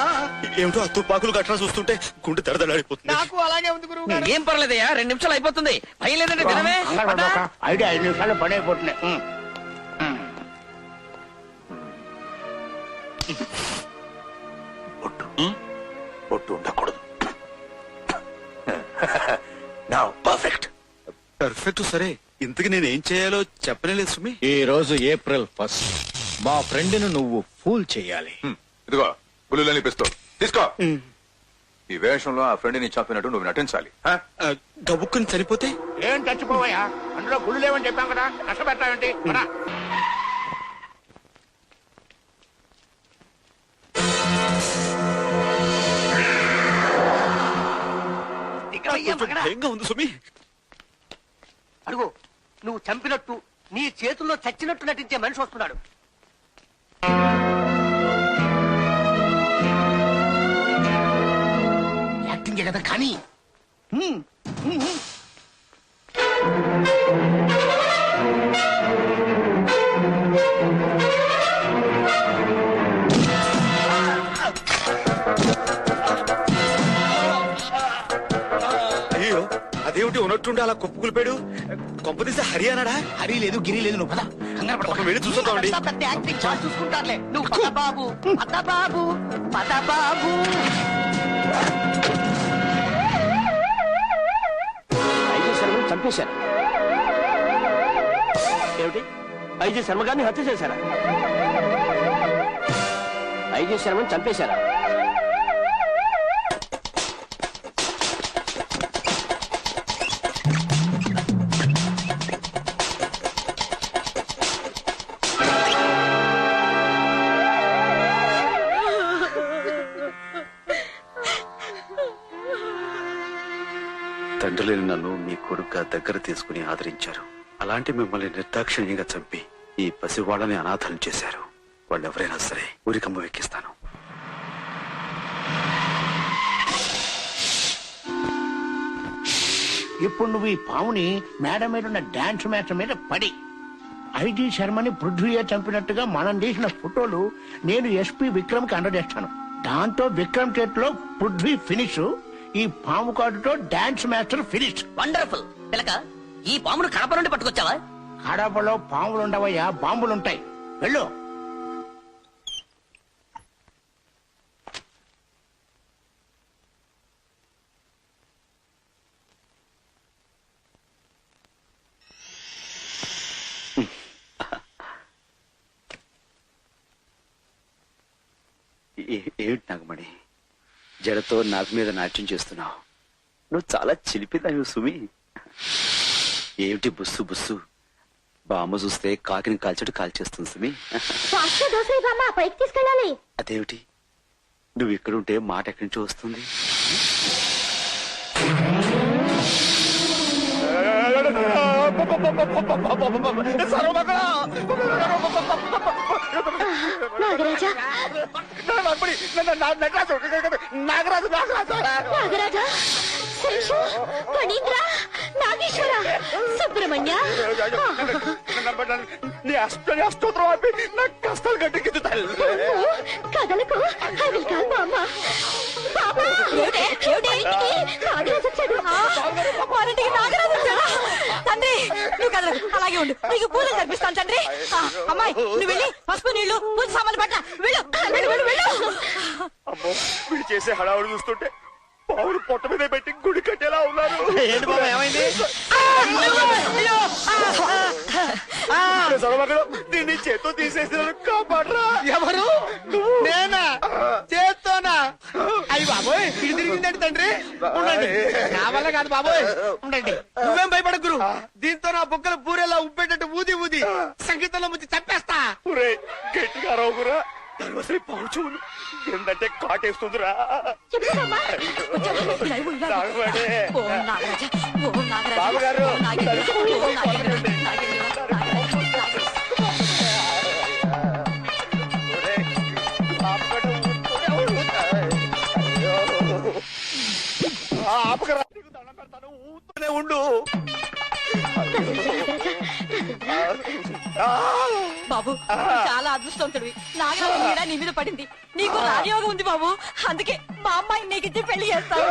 ఏమిటో ఆ తుపాకులు గట్రా చూస్తుంటే గుండె దడదడాడిపోతుంది. నాకు అలాగే ఉంది గురువు గారు. ఏం పర్లేదయ్యా, 2 నిమిషాలు అయిపోతుంది. భయం లేదంటే దినమే. ఐదు 5 నిమిషాలు పని అయిపోతున్నాయి. ఒట్టు ఉండకూడదు. పర్ఫెక్ట్. పర్ఫెక్ట్. సరే, ఇంతకు నేనేం చేయాలో చెప్పలేదు సుమి. ఈ రోజు April 1st మా ఫ్రెండ్ ను నువ్వు ఫూల్ చెయ్యాలి. ఇదిగో గుళ్ళని పిస్తోల్ తీసుకో. ఈ వేషంలో ఆ ఫ్రెండ్ ని చంపినట్టు నువ్వు నటించాలి. గబుక్కుని చనిపోతే ఏం చచ్చిపోవయ్యా, అందులో గుళ్ళు లేవని చెప్పాం కదా, కష్టపెడతావేంటి? భయంగా ఉంది సుమి. అడుగు, నువ్వు చంపినట్టు నీ చేతుల్లో చచ్చినట్టు నటించే మనిషి వస్తున్నాడు. యాక్టింగ్ కదా కానీ. అయ్యో, అదేమిటి ఉన్నట్టుండి అలా కుప్పకులిపాడు? కొంపదీసి హరియానాడా? హరి లేదు, గిరి లేదు. నువ్వు పద, కంగారు పడకు. ఒక వెళ్ళి చూస్తుంటామండి. పెద్ద యాక్టింగ్ చాలా చూసుకుంటారులే. నువ్వు పద బాబు, పద బాబు, పద బాబు. ఐజీ శర్మని చంపేశారు. ఏమిటి, ఐజీ శర్మ గారిని హత్య చేశారా? ఐజీ శర్మని చంపేశారా? తండ్రి లేని నన్ను మీ కొడుకుగా దగ్గర తీసుకుని ఆదరించారు. అలాంటి మిమ్మల్ని నిర్దాక్షిణ్యంగా చంపి ఈ పసివాళ్ళని అనాథం చేశారు. వాళ్ళెవరైనా సరే ఉరికమ్మ ఎక్కిస్తాను. ఇప్పుడు నువ్వు ఈ పావుని మేడ మీద ఉన్న డాన్స్ మ్యాచ్ మీద పడి ఐజీ శర్మని పృథ్వీయే చంపినట్టుగా మనం తీసిన ఫోటోలు నేను ఎస్పీ విక్రమ్ కి అందజేస్తాను. దాంతో విక్రమ్ చేతిలో పృథ్వీ ఫినిష్, ఈ పాము కార్డుతో డాన్స్ మాస్టర్ ఫినిష్. వండర్ఫుల్. పిలక, ఈ పామును కడప నుండి పట్టుకొచ్చావా? కడపలో పాములు ఉండవయ్యా, బాంబులుంటాయి. వెళ్ళు. ఏమిటి నాగమణి, జడతో నాకు మీద నాట్యం చేస్తున్నావు? నువ్వు చాలా చిలిపిదావు సుమి. ఏమిటి బుస్సు బుస్సు? బామ్మ చూస్తే కాకిని కాల్చడు కాల్చేస్తుంది సుమి. పైకి తీసుకెళ్ళాలి. అదేమిటి, నువ్వు ఇక్కడుంటే మాట ఎక్కడి నుంచి వస్తుంది? నాగరాజా, నాగరాజా, శేషు, ఫణీంద్ర, నాగేశ్వర, సుబ్రహ్మణ్య. నీ అష్టోత్రం ఆపి నాకు కష్టాలు గట్టెక్కించుతాయి. కథలకు అది కాదు బామ్మ. తండ్రి, నువ్వు కదలకు, అలాగే ఉండు. నీకు పూలు కనిపిస్తాను తండ్రి. అమ్మాయి, నువ్వు వెళ్ళి పసుపు నీళ్లు పూజ సామాన్లు పట్ట. వెళ్ళు, వెళ్ళు, వెళ్ళు, వెళ్ళు. అమ్మో, వీడు చేసే హడావుడు చూస్తుంటే పావులు పొట్ట మీద పెట్టి గుడి కట్టేలా ఉన్నారు. ఏంటి బాబా, ఏమైంది? దీన్ని చేత్తో తీసేసిన కాపాడరా. ఎవరు? నేనా? చేత్తోనా? అయ్యి బాబోయ్, ఇది జరిగిందండి తండ్రి ఉండండి నా వల్ల కాదు బాబోయ్ ఉండండి నువ్వేం భయపడకు గురు దీంతో నా బుక్కలు పూరేలా ఉబ్బేటట్టు ఊది ఊది సంగీతంలో ముంచి చంపేస్తా గట్టిగా రావురా పౌచువులు ఏంటంటే కాటేస్తుందిరా బాబుగారు ఆపకరా దండం పెడతాను ఊతూనే ఉండు బాబు చాలా అదృష్టవంతుడివి నాగరాజు కూడా నీ మీద పడింది నీకు రాజయోగం ఉంది బాబు అందుకే మా అమ్మాయి నీకు ఇచ్చి పెళ్లి చేస్తావు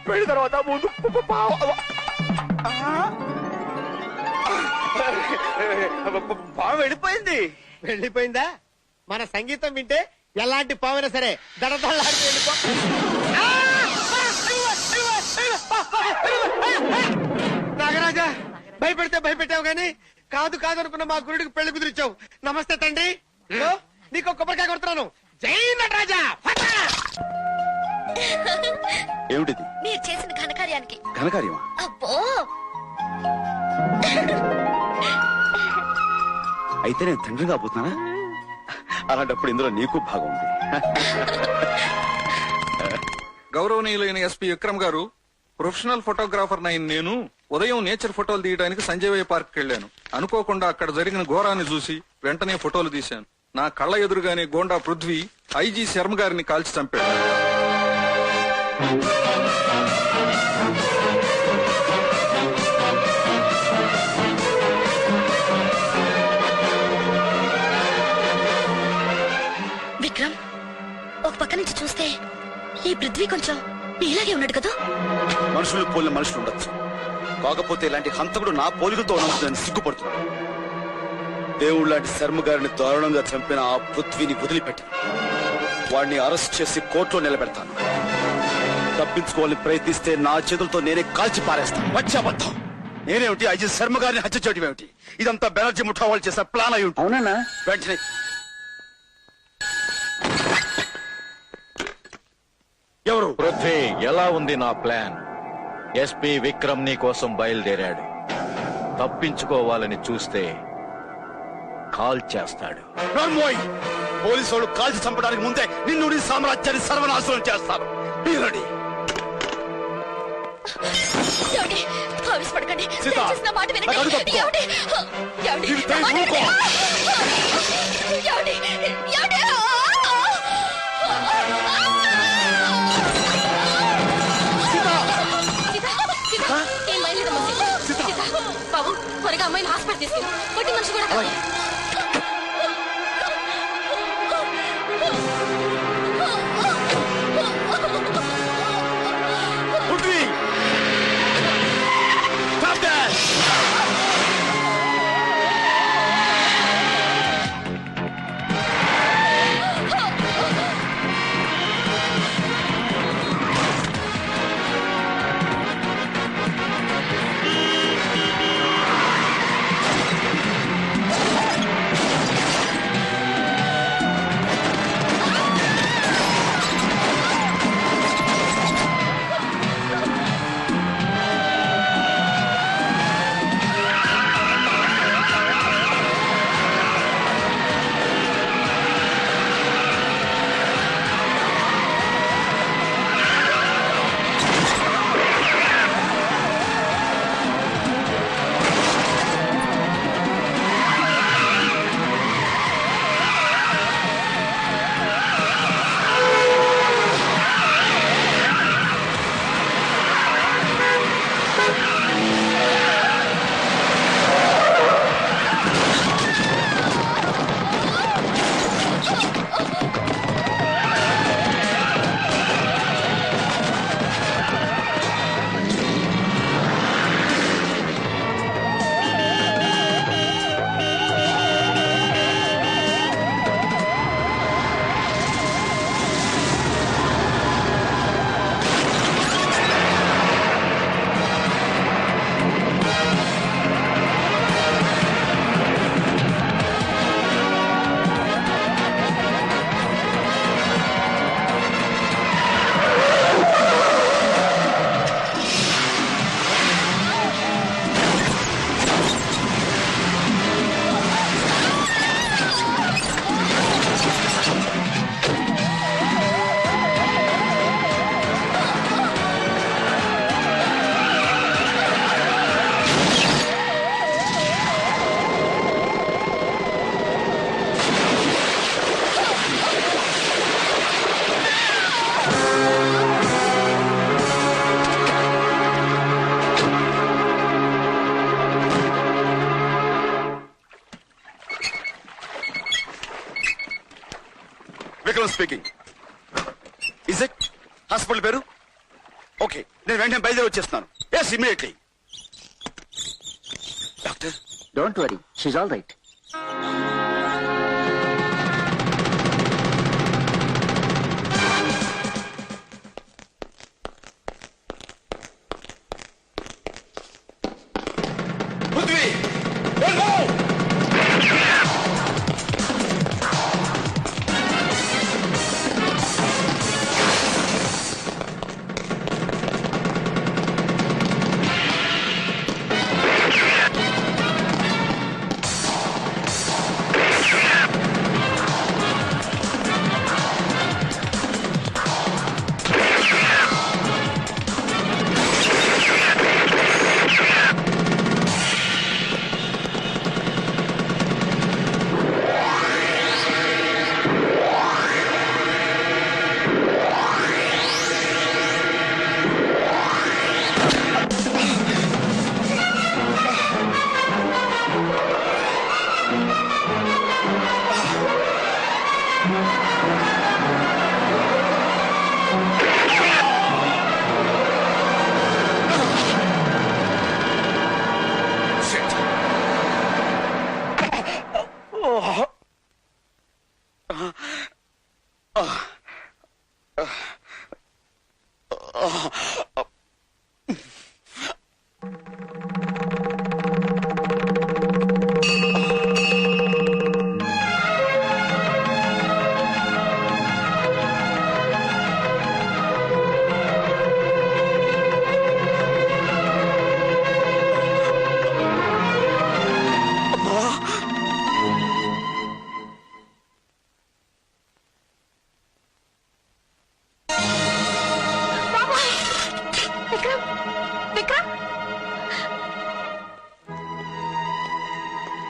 పెళ్లి తర్వాత ముందు పాము వెళ్ళిపోయిందా మన సంగీతం వింటే ఎలాంటి పామైనా సరే దడదల్లాడి వెళ్ళిపో నాగరాజా భయపెట్టావు గాని కాదు అనుకున్న మా గురుడికి పెళ్లి కుదిరిచావు నమస్తే తండ్రి నీకు కొబ్బరికాయ కొడుతున్నాను జై నటరాజా ఏమిటిది మీరు చేసిన ఘనకార్యానికి ఘనకార్యమా అబ్బో అయితే నేను తండ్రి కాబోతున్నానా అలాంటప్పుడు ఇందులో నీకు భాగం ఉంది గౌరవనీయులైన ఎస్పీ విక్రమ్ గారు, ప్రొఫెషనల్ ఫోటోగ్రాఫర్ అయిన నేను ఉదయం నేచర్ ఫోటోలు తీయడానికి సంజయ్ పార్క్ వెళ్లాను. అనుకోకుండా అక్కడ జరిగిన ఘోరాన్ని చూసి వెంటనే ఫోటోలు తీశాను. నా కళ్ళ ఎదురుగానే గోండా పృథ్వీ ఐజీ శర్మ గారిని కాల్చి చంపాడు. విక్రమ్ ఒక పక్క నుంచి చూస్తే ఈ పృథ్వీ కొంచెం నీలాగే ఉన్నాడు కదా. మనుషులు పోలిన మనుషులు ఉండొచ్చు, కాకపోతే ఇలాంటి హంతకుడు నా పోలికతో ఉన్నదని సిగ్గుపడుతున్నాడు. దేవుడు లాంటి శర్మ గారిని దారుణంగా చంపిన ఆ పృథ్వీని వదిలిపెట్టి వాడిని అరెస్ట్ చేసి కోర్టులో నిలబెడతాను. తప్పించుకోవాలని ప్రయత్నిస్తే నా చేతులతో నేనే కాల్చి పారేస్తాను. వచ్చాబద్ధం నేనేమిటి, ఐజీ శర్మ గారిని హత్య చేయడం ఏమిటి? ఇదంతా బెనర్జీ ముఠా వాళ్ళు చేసిన ప్లాన్ అయి ఉంటుంది. అవునా? వెంటనే ఎవరు? పృథ్వీ, ఎలా ఉంది నా ప్లాన్? ఎస్పీ విక్రమ్ నీ కోసం బయలుదేరాడు. తప్పించుకోవాలని చూస్తే కాల్ చేస్తాడు. పోలీసు వాళ్ళు కాల్చి చంపడానికి ముందే నిన్ను నీ సామ్రాజ్యాన్ని సర్వనాశనం చేస్తారు. పడకండి, మాట వినండి. బాబు త్వరగా అమ్మాయిని హాస్పిటల్ తీసుకెళ్ళి కొట్టి మనిషి కూడా స్పీకింగ్. ఇస్ ఇట్ హాస్పిటల్ పేరు? ఓకే, నేను వెంటనే బయలుదేరి వచ్చేస్తున్నాను. Yes, immediately. Doctor, don't worry, she's all right.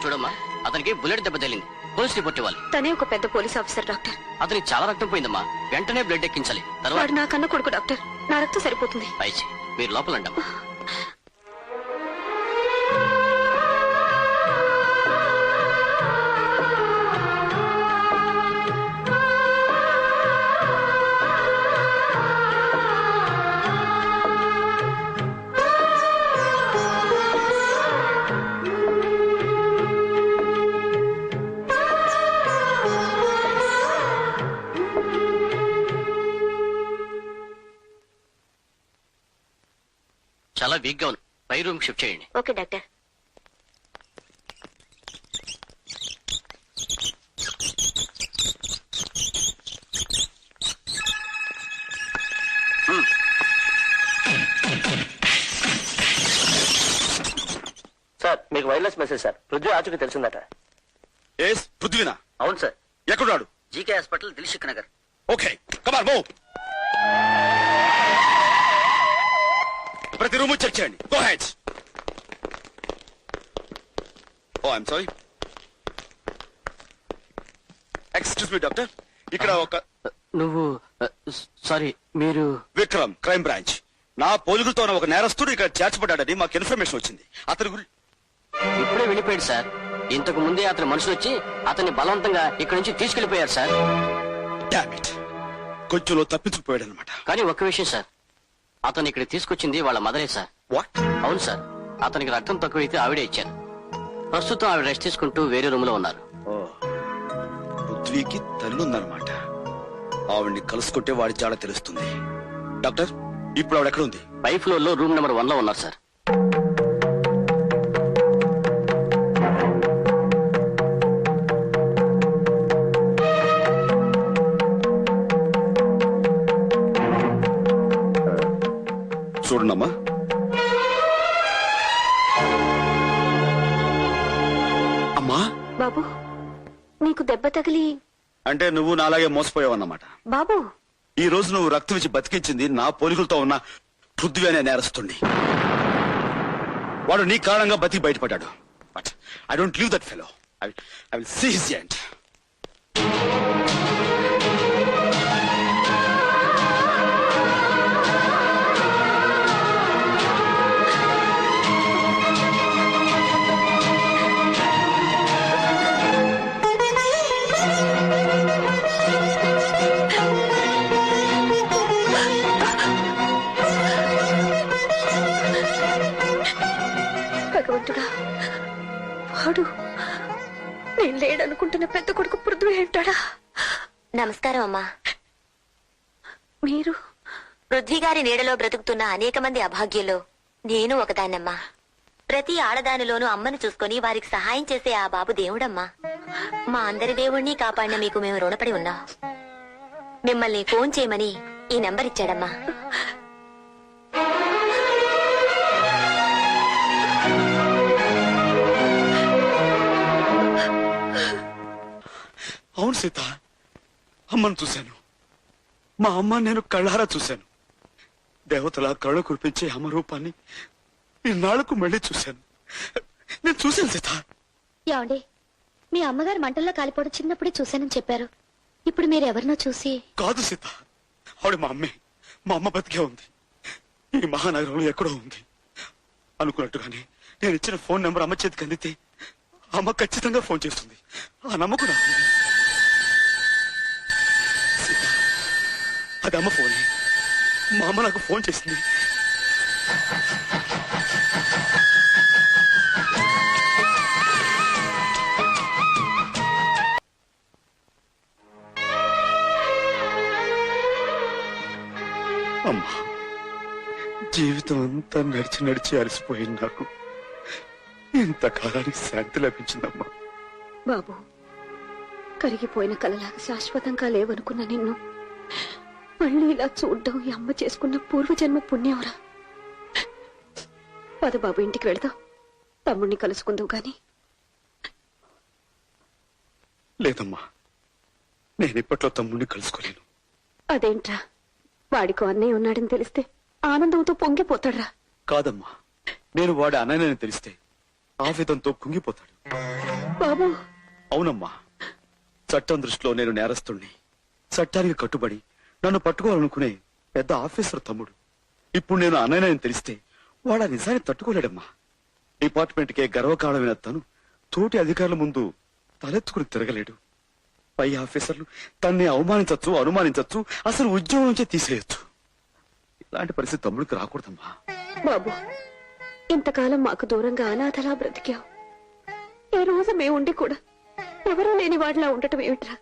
చూడమ్మా, అతనికి బుల్లెట్ దెబ్బ తగిలింది. పోలీస్ రిపోర్ట్ ఇవ్వాలి. తనే ఒక పెద్ద పోలీస్ ఆఫీసర్ డాక్టర్. అతనికి చాలా రక్తం పోయిందమ్మా. వెంటనే బ్లడ్ ఎక్కించాలి. తర్వాత వాడు నా కన్న కొడుకు డాక్టర్. నా రక్తం సరిపోతుంది. పైచి మీరు లోపల అండమ్మా. చాలా వీక్ గా ఉంది. పై రూమ్ షిఫ్ట్ చేయండి. Okay doctor. సార్, మీకు వైర్లెస్ మెసేజ్ సార్. పృథ్వీ ఆచూకి తెలిసిందట. ఎస్, పృథ్వీనా? అవును సార్. ఎక్కడున్నాడు? GK hospital, Dilsukh Nagar. Okay, come on, move. ప్రతి రూమ్ చెక్ చేయండి. Go ahead. Oh, I'm sorry. Excuse me doctor, ఇక్కడ ఒక నువ్వు సారీ, మీరు విక్రమ్, క్రైమ్ బ్రాంచ్. నా పోలికలతో ఒక నేరస్తుడు ఇక్కడ చేర్చబడ్డాడని మాకు ఇన్ఫర్మేషన్ వచ్చింది. అతని గురించి ఇప్పుడే వెళ్ళిపోయాడు సార్. ఇంతకు ముందే అతని మనుషులు వచ్చి అతన్ని బలవంతంగా ఇక్కడి నుంచి తీసుకెళ్లిపోయారు సార్. డామ్ ఇట్, కొంచెంలో తప్పించుకుపోయాడు అనమాట. కానీ ఒక్క విషయం సార్, అతను ఇక్కడ తీసుకొచ్చింది వాళ్ళ మదరే సార్. వాట్? అవును సార్. అతనికి రక్తం తక్కువైతే ఆవిడే ఇచ్చారు. ప్రస్తుతం ఆవిడ రెస్ట్ తీసుకుంటూ వేరే రూమ్ లో ఉన్నారు. పృథ్వీకి తల్లి ఉందన్నమాట. ఆవిడ్ని కలుసుకుంటే వాడి జాడ తెలుస్తుంది. డాక్టర్, ఇప్పుడు ఆవిడ ఎక్కడ ఉంది? పై ఫ్లోర్ లో రూమ్ నెంబర్ 1 లో ఉన్నారు సార్. చూడండమ్మా, అమ్మా. బాబు, నీకు దెబ్బ తగిలి అంటే నువ్వు నాలాగే మోసపోయావన్నమాట. బాబు, ఈ రోజు నువ్వు రక్తం ఇచ్చి బతికించింది నా పోలికలతో ఉన్న పృథ్వీ అనే నేరస్తుడిని. వాడు నీ కారణంగా బతికి బయటపడ్డాడు. But I don't leave that fellow. I will see his end. లేడనుకుంటున్న పెద్ద కొడుకు పృథ్వీ ఉంటాడా? నమస్కారం అమ్మా. మీరు పృథ్వీ గారి నీడలో బ్రతుకుతున్న అనేక మంది అభాగ్యుల్లో నేను ఒకదాన్నమ్మా. ప్రతి ఆడదానిలోనూ అమ్మను చూసుకుని వారికి సహాయం చేసే ఆ బాబు దేవుడమ్మా. మా అందరి దేవుణ్ణి కాపాడిన మీకు మేము రుణపడి ఉన్నాం. మిమ్మల్ని ఫోన్ చేయమని ఈ నంబర్ ఇచ్చాడమ్మా. అవును సీత, అమ్మను చూశాను. మా అమ్మ నేను కళ్ళారా చూశాను. దేవతలా కళ్ళు కురిపించే అమ్మ రూపాన్ని ఇన్నాళ్లకు మళ్ళీ చూశాను. నేను చూశాను సీత. ఏమండి, మీ అమ్మగారు మంటల్లో కాలిపోవడం చిన్నప్పుడే చూశానని చెప్పారు. ఇప్పుడు మీరు ఎవరినో చూసి... కాదు సీత, ఆవిడ మా అమ్మే. మా అమ్మ బతికే ఉంది. ఈ మహానగరంలో ఎక్కడో ఉంది. అనుకున్నట్టుగానే నేను ఇచ్చిన ఫోన్ నెంబర్ అమ్మ చేతికి అందితే అమ్మ ఖచ్చితంగా ఫోన్ చేస్తుంది. ఆ నమ్మకం నాకు ఉంది. సీత, అది అమ్మ ఫోనే. మా అమ్మ నాకు ఫోన్ చేసింది. అమ్మా, జీవితం అంతా నడిచి నడిచి అలసిపోయింది. నాకు ఇంతకాలానికి శాంతి లభించిందమ్మా. బాబు, కరిగిపోయిన కలలాగా శాశ్వతంగా లేవనుకున్న నిన్ను మళ్ళీ ఇలా చూడ్డం ఈ అమ్మ చేసుకున్న పూర్వజన్మ పుణ్యంరా. పద బాబు, ఇంటికి వెళదాం. తమ్ముడిని కలుసుకుందాం గాని. లేదమ్మా, నేనిప్పట్లో తమ్ముడిని కలుసుకోలేను. అదేంట్రా, వాడికో అన్నయ్య ఉన్నాడని తెలిస్తే ఆనందంతో పొంగిపోతాడ్రా. కాదమ్మా, నేను వాడి అన్నయ్యని తెలిస్తే ఆవేదంతో కుంగిపోతాడు. బాబు, అవునమ్మా, చట్టం దృష్టిలో నేను నేరస్తుణ్ణి. చట్టానికి కట్టుబడి నన్ను పట్టుకోవాలనుకునే పెద్ద ఆఫీసర్ తమ్ముడు. ఇప్పుడు నేను అన్నయ్యని తెలిస్తే వాడు ఆ నిజాన్ని తట్టుకోలేడమ్మా. డిపార్ట్మెంట్కే గర్వకారణమైన తను తోటి అధికారుల ముందు తలెత్తుకుని తిరగలేడు. పై ఆఫీసర్లు తన్ని అవమానించచ్చు, అనుమానించచ్చు, అసలు ఉద్యోగం నుంచే తీసేయచ్చు. ఇలాంటి పరిస్థితి తమ్ముడికి రాకూడదమ్మా. బాబు, ఇంతకాలం మాకు దూరంగా అనాథలా బ్రతికావు. ఏ రోజు మేముండి కూడా ఎవరూ లేని వాడిలా ఉండటం ఏమిట్రా?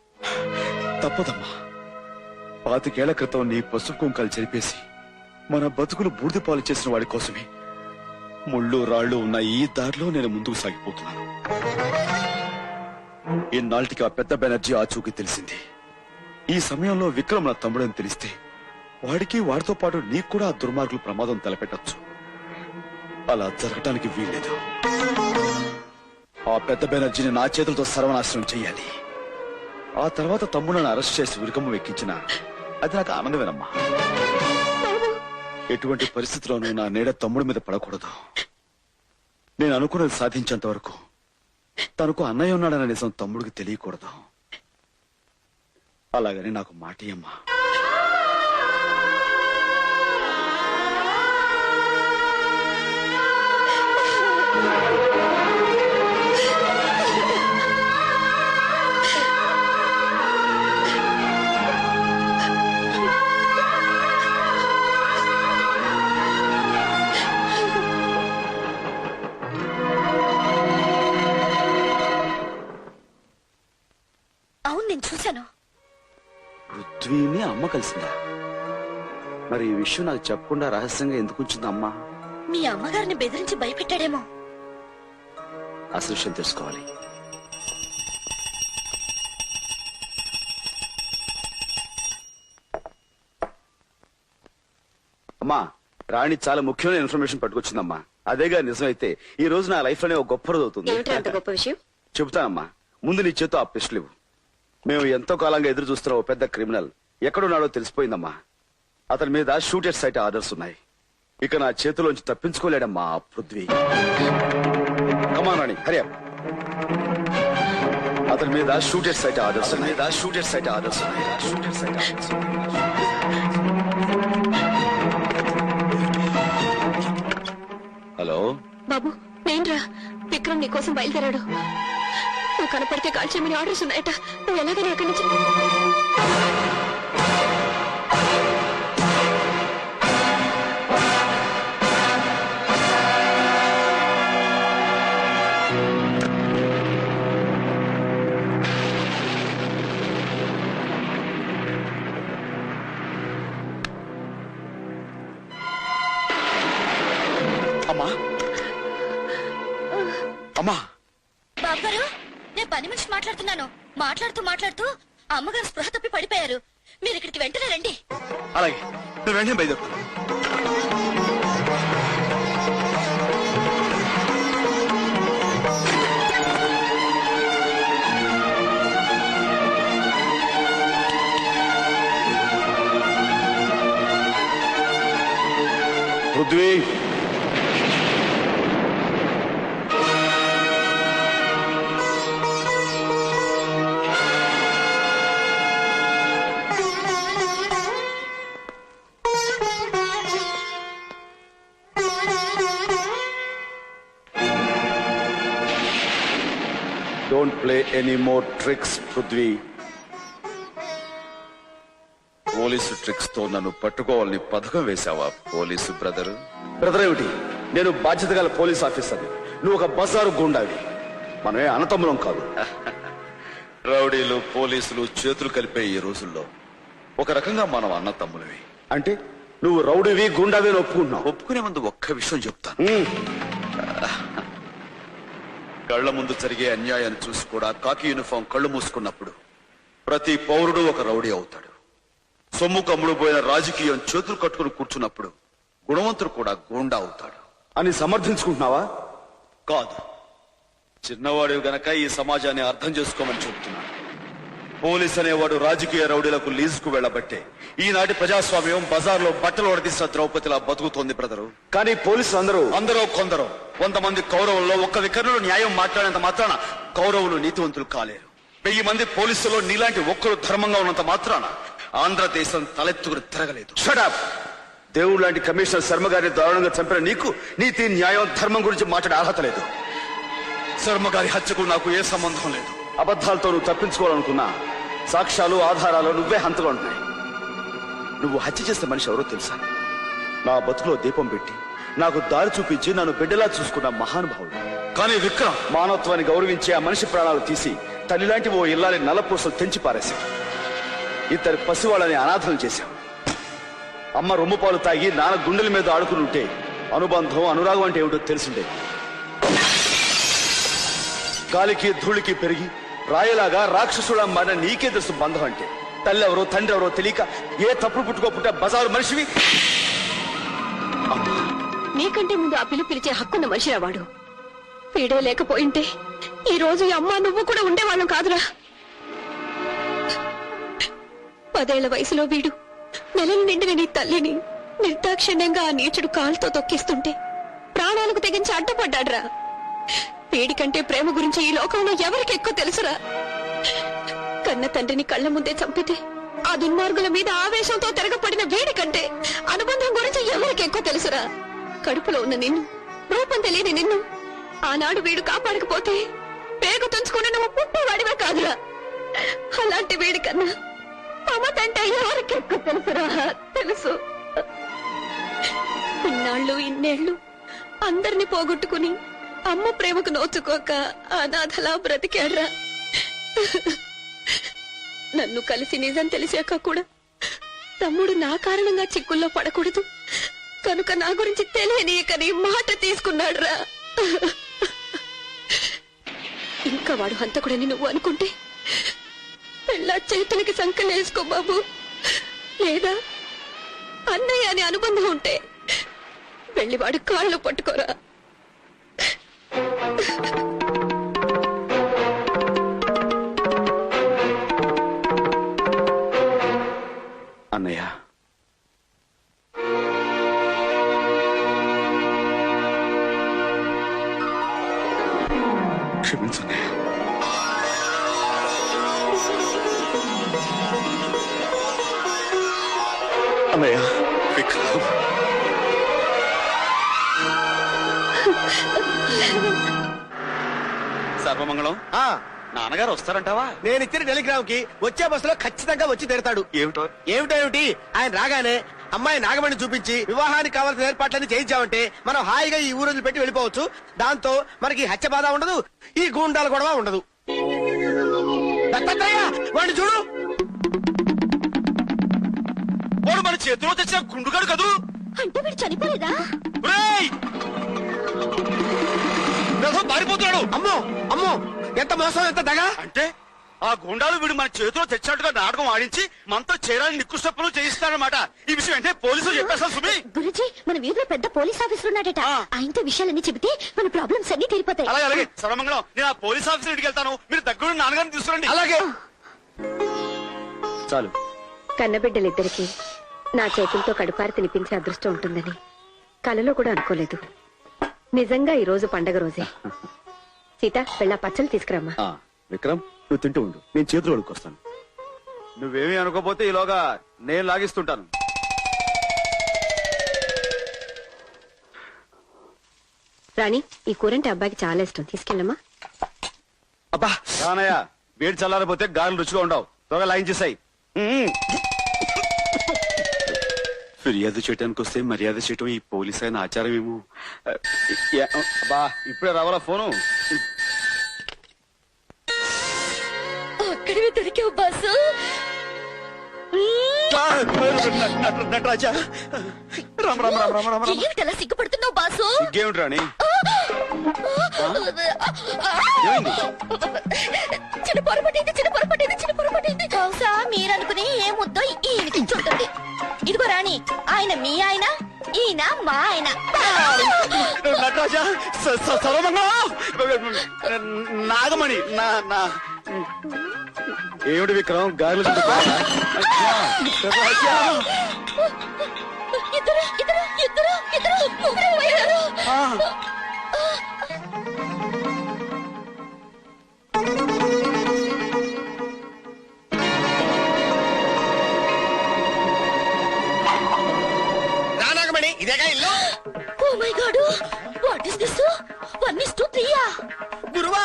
తప్పదమ్మా. 25 క్రితం నీ పసుపు కుంకాలు చెరిపేసి మన బతుకులు బూడిద పాలు చేసిన వాడి కోసమే ముళ్ళు రాళ్లు ఉన్న ఈ దారిలో నేను ముందుకు సాగిపోతున్నాను. ఇన్నాళ్ళకి ఆ పెద్ద బెనర్జీ ఆచూకీ తెలిసింది. ఈ సమయంలో విక్రమ్ నా తమ్ముడని తెలిస్తే వాడికి, వాడితో పాటు నీకు కూడా ఆ దుర్మార్గులు ప్రమాదం తలపెట్టచ్చు. అలా జరగటానికి వీల్లేదు. ఆ పెద్ద బెనర్జీని నా చేతులతో సర్వనాశనం చెయ్యాలి. ఆ తర్వాత తమ్ముళ్ళని అరెస్ట్ చేసి ఉరికమ్మ ఎక్కించిన అది నాకు ఆనందమేనమ్మా. ఎటువంటి పరిస్థితిలోనూ నా నీడ తమ్ముడి మీద పడకూడదు. నేను అనుకున్నది సాధించేంత వరకు తనకు అన్నయ్య ఉన్నాడన్న నిజం తమ్ముడికి తెలియకూడదు. అలాగని నాకు మాటియమ్మా. అవును, నేను చూశాను. పృథ్వీని అమ్మ కలిసిందా? మరి ఈ విషయం నాకు చెప్పకుండా రహస్యంగా ఎందుకు ఉంచింది అమ్మా? మీ అమ్మగారిని బెదిరించి భయపెట్టాడేమో. అసలు విషయం తెలుసుకోవాలి. అమ్మా, రాణి చాలా ముఖ్యమైన ఇన్ఫర్మేషన్ పట్టుకొచ్చిందమ్మా. అదేగా నిజమైతే ఈ రోజు నా లైఫ్ లోనే ఒక గొప్ప రోజు అవుతుంది. గొప్ప విషయం చెబుతానమ్మా. ముందు నీ చేతో ఆ పిస్టల్ ఇవ్వు. మేము ఎంతో కాలంగా ఎదురు చూస్తున్న ఓ పెద్ద క్రిమినల్ ఎక్కడున్నాడో తెలిసిపోయిందమ్మా. అతని మీద షూటెడ్ సైట్ ఆర్డర్స్ ఉన్నాయి. ఇక నా చేతిలోంచి తప్పించుకోలేడమ్మా ఆ పృథ్వీ. కమాన్ రాణి, హరి అప్. అతని మీద షూటెడ్ సైట్ ఆర్డర్స్ హలో బాబు, నేనురా. విక్రమ్ నీకోసం బయలుదేరాడు. నువ్వు కనపడితే కాల్ చేయమని ఆర్డర్స్ ఉన్నాయట. నువ్వు ఎలాగైనా అక్కడి నుంచి... అమ్మా అమ్మా బాబు గారు, నేను పని మనిషి మాట్లాడుతున్నాను. మాట్లాడుతూ అమ్మగారు స్పృహ తప్పి పడిపోయారు. మీరు ఇక్కడికి వెంటనే రండి. అలాగే నువ్వు వెంటనే బయలుదేరు. Prithvi, don't play any more tricks Prithvi. Police tricks తో నన్ను పట్టుకోవాలని పథకం వేశావా పోలీసు బ్రదర్? బ్రదర్ ఏమిటి? నేను బాధ్యత గల పోలీస్ ఆఫీసర్, నువ్వు ఒక బజారు గుండావి. మనమే అన్నతమ్ములం కాదు. రౌడీలు పోలీసులు చేతులు కలిపే ఈ రోజుల్లో ఒక రకంగా మనం అన్నతమ్ములవి. అంటే నువ్వు రౌడీవి గుండావి అని ఒప్పుకుంటున్నావు? ఒప్పుకునే ముందు ఒక్క విషయం చెప్తాను. కళ్ల ముందు జరిగే అన్యాయాన్ని చూసి కూడా కాకి యూనిఫామ్ కళ్ళు మూసుకున్నప్పుడు ప్రతి పౌరుడు ఒక రౌడీ అవుతాడు. సొమ్ము కమ్ముడు పోయిన రాజకీయం చేతులు కట్టుకుని కూర్చున్నప్పుడు గుణవంతుడు కూడా గూండా అవుతాడు అని సమర్థించుకుంటున్నావా? కాదు, చిన్నవాడు గనక ఈ సమాజాన్ని అర్థం చేసుకోమని చెబుతున్నాను. పోలీస్ అనేవాడు రాజకీయ రౌడీలకు లీజుకు వెళ్లబట్టే ఈనాటి ప్రజాస్వామ్యం బజార్లో బట్టలు వడదీసిన ద్రౌపదిలా బతుకుతోంది బ్రదరు. కానీ పోలీసులు అందరూ కొందరు 100 మంది కౌరవుల్లో ఒక్క వికర్ణులు న్యాయం మాట్లాడేంత మాత్రాన కౌరవులు నీతివంతులు కాలేరు. 1000 మంది పోలీసుల్లో నీలాంటి ఒక్కరు ధర్మంగా ఉన్నంత మాత్రాన ఆంధ్రదేశం తలెత్తుకుని తిరగలేదు. షటప్! దేవుడు లాంటి కమిషనర్ శర్మ గారిని దారుణంగా చంపిన నీకు నీతి న్యాయం ధర్మం గురించి మాట్లాడే అర్హత లేదు. శర్మ గారి హత్యకు నాకు ఏ సంబంధం లేదు. అబద్ధాలతో నువ్వు తప్పించుకోవాలనుకున్నా సాక్ష్యాలు ఆధారాలు నువ్వే హంతగా ఉంటున్నాయి. నువ్వు హత్య చేసిన మనిషి ఎవరో తెలుసా? నా బతుకులో దీపం పెట్టి నాకు దారి చూపించి నన్ను బిడ్డలా చూసుకున్న మహానుభావుడు. కానీ విక్రమ్ మానవత్వాన్ని గౌరవించి ఆ మనిషి ప్రాణాలు తీసి తల్లిలాంటి ఓ ఇల్లాలి నల్లపూసలు తెంచి పారేశావు. 2 పసివాళ్ళని అనాథలు చేశావు. అమ్మ రొమ్ముపాలు తాగి నాన్న గుండెల మీద ఆడుకుని ఉంటే అనుబంధం అనురాగం అంటే ఏమిటో తెలుసుండే. గాలికి ధూళికి పెరిగి రాయలాగా రాక్షసుడా మారిన నీకే తెలుసు బంధం అంటే. తల్లి ఎవరో తండ్రి ఎవరో తెలియక ఏ తప్పుడు పుట్టుకోపుట్ట బజారు మనిషివి. నీకంటే ముందు ఆ పిలిచే హక్కున్న మనిషిరా వాడు. వీడే లేకపోయింటే ఈ రోజు ఈ అమ్మ నువ్వు కూడా ఉండేవాళ్ళం కాదురా. 10 ఏళ్ల వయసులో వీడు నెలలు నిండిన నీ తల్లిని నిర్దాక్షిణ్యంగా ఆ నీచుడు కాలుతో తొక్కిస్తుంటే ప్రాణాలకు తెగించి అడ్డుపడ్డాడ్రా. వీడికంటే ప్రేమ గురించి ఈ లోకంలో ఎవరికి ఎక్కువ తెలుసురా? కన్న తండ్రిని కళ్ళ ముందే చంపితే ఆ దుర్మార్గుల మీద ఆవేశంతో తిరగపడిన వీడికంటే అనుబంధం గురించి ఎవరికి ఎక్కువ తెలుసురా? కడుపులో ఉన్న నిన్ను, రూపం తెలియని నిన్ను ఆనాడు వీడు కాపాడకపోతే పేగు తుంచుకుని నువ్వు పుట్టేవాడివే కాదురా. అలాంటి వీడి కన్నా మమతంటే ఎవరికి ఎక్కువ తెలుసురా? తెలుసు. ఇన్నేళ్లు అందరినీ పోగొట్టుకుని అమ్మ ప్రేమకు నోచుకోక అనాథలా బ్రతికాడ్రా. నన్ను కలిసి నిజం తెలిసాక కూడా తమ్ముడు నా కారణంగా చిక్కుల్లో పడకూడదు కనుక నా గురించి తెలియనీయకని మాట తీసుకున్నాడురా. ఇంకా వాడు హంతకుడని నువ్వు అనుకుంటే పెళ్ళ చేతులకి సంకలేసుకో బాబు. లేదా అన్నయ్య అనే అనుబంధం ఉంటే వెళ్ళి వాడు కాళ్ళు పట్టుకోరా. అన్నయ్య, క్షమించన్నయ్య. అన్నయ్య, విక్రమ్. సర్వమంగళం. నాన్నగారు వస్తారంటావా? నేను ఇచ్చిన టెలిగ్రామ్ కి వచ్చే బస్సులో ఖచ్చితంగా వచ్చి తీరతాడు. ఏమిటేమిటి ఆయన రాగానే అమ్మాయి నాగమణి చూపించి వివాహానికి కావాల్సిన ఏర్పాట్లన్నీ చేయించామంటే మనం హాయిగా ఈ ఊరు పెట్టి వెళ్ళిపోవచ్చు. దాంతో మనకి హత్య బాధ ఉండదు, ఈ గూండాలు గొడవ ఉండదు. దత్తాత్రేయ, వాడిని చూడు. వాడు మన చేతిలో తెచ్చిన గుండుగాడు కదూ. అంటే వీడు చనిపోలేదా? పారిపోతున్నాడు. అమ్మో అమ్మో, ఎంత మోసం, ఎంత దగ. అంటే ఆ గుండాలు వీడు మన చేతిలో తెచ్చినట్టుగా నాటకం ఆడించి మనతో చేరాలని నిక్కుష్టప్పులు చేయిస్తాడనమాట. ఈ విషయం అంటే పోలీసులు చెప్పేస్తాను సుమి. గురుజీ, మన వీధిలో పెద్ద పోలీస్ ఆఫీసర్ ఉన్నాడట. ఆయనతో విషయాలన్నీ చెబితే మన ప్రాబ్లమ్స్ అన్ని తీరిపోతాయి. అలాగే అలాగే సర్వమంగళం. నేను ఆ పోలీస్ ఆఫీసర్ ఇంటికి వెళ్తాను. మీరు దగ్గర నాన్నగారిని తీసుకురండి. అలాగే. చాలు. కన్నబిడ్డలిద్దరికి నా చేతులతో కడుపారి తినిపించే అదృష్టం ఉంటుందని కలలో కూడా అనుకోలేదు. నిజంగా ఈ రోజు పండగ రోజే. సీత, వెళ్ళా పచ్చళ్ళు తీసుకురమ్మా. విక్రమ్, నువ్వు తింటూ ఉండు, నేను చేతులు వడుకొస్తాను. నువ్వేమీ అనుకోపోతే ఈలోగా నేను లాగిస్తుంటాను. రాణి, ఈ కూరంటే అబ్బాయికి చాలా ఇష్టం, తీసుకెళ్ళమ్మా. అబ్బా రానయ్య, వేడి చల్లారిపోతే గారెలు రుచిగా ఉండవు. త్వరగా లాగించేసాయి. ఫిర్యాదు చేయడానికి వస్తే మర్యాద చేయటం ఈ పోలీస్ అయిన ఆచారం ఏమో. అబ్బా ఇప్పుడే రావాలా ఫోను? అక్కడివి దొరికావు బాసు. నటరాజా, రామ్ రామ్ రామ్ రామ్ రామ్. ఏమిటలా సిగ్గుపడుతున్నావు బాసు? ఇంకేమిటి రాణి? చిన్న పొరపడింది, చిన్న పొరపడింది, చిన్న పొరపడింది. బహుశా మీరనుకుని ఏ ముద్దో ఈయనకి చుంటుంది. ఇదిగో రాణి, ఆయన మీ ఆయన, ఈయన మా ఆయన. నటరాజా, నాగమణి, ఏమిటి విక్రమ్ గాలి? ఇద్దరు ఇద్దరు ఇద్దరు ఇద్దరు ముగ్గురు పోయారు. రానాగమణి, ఇదేగా ఇల్లు. Oh my god, what is this? 1:3. గురువా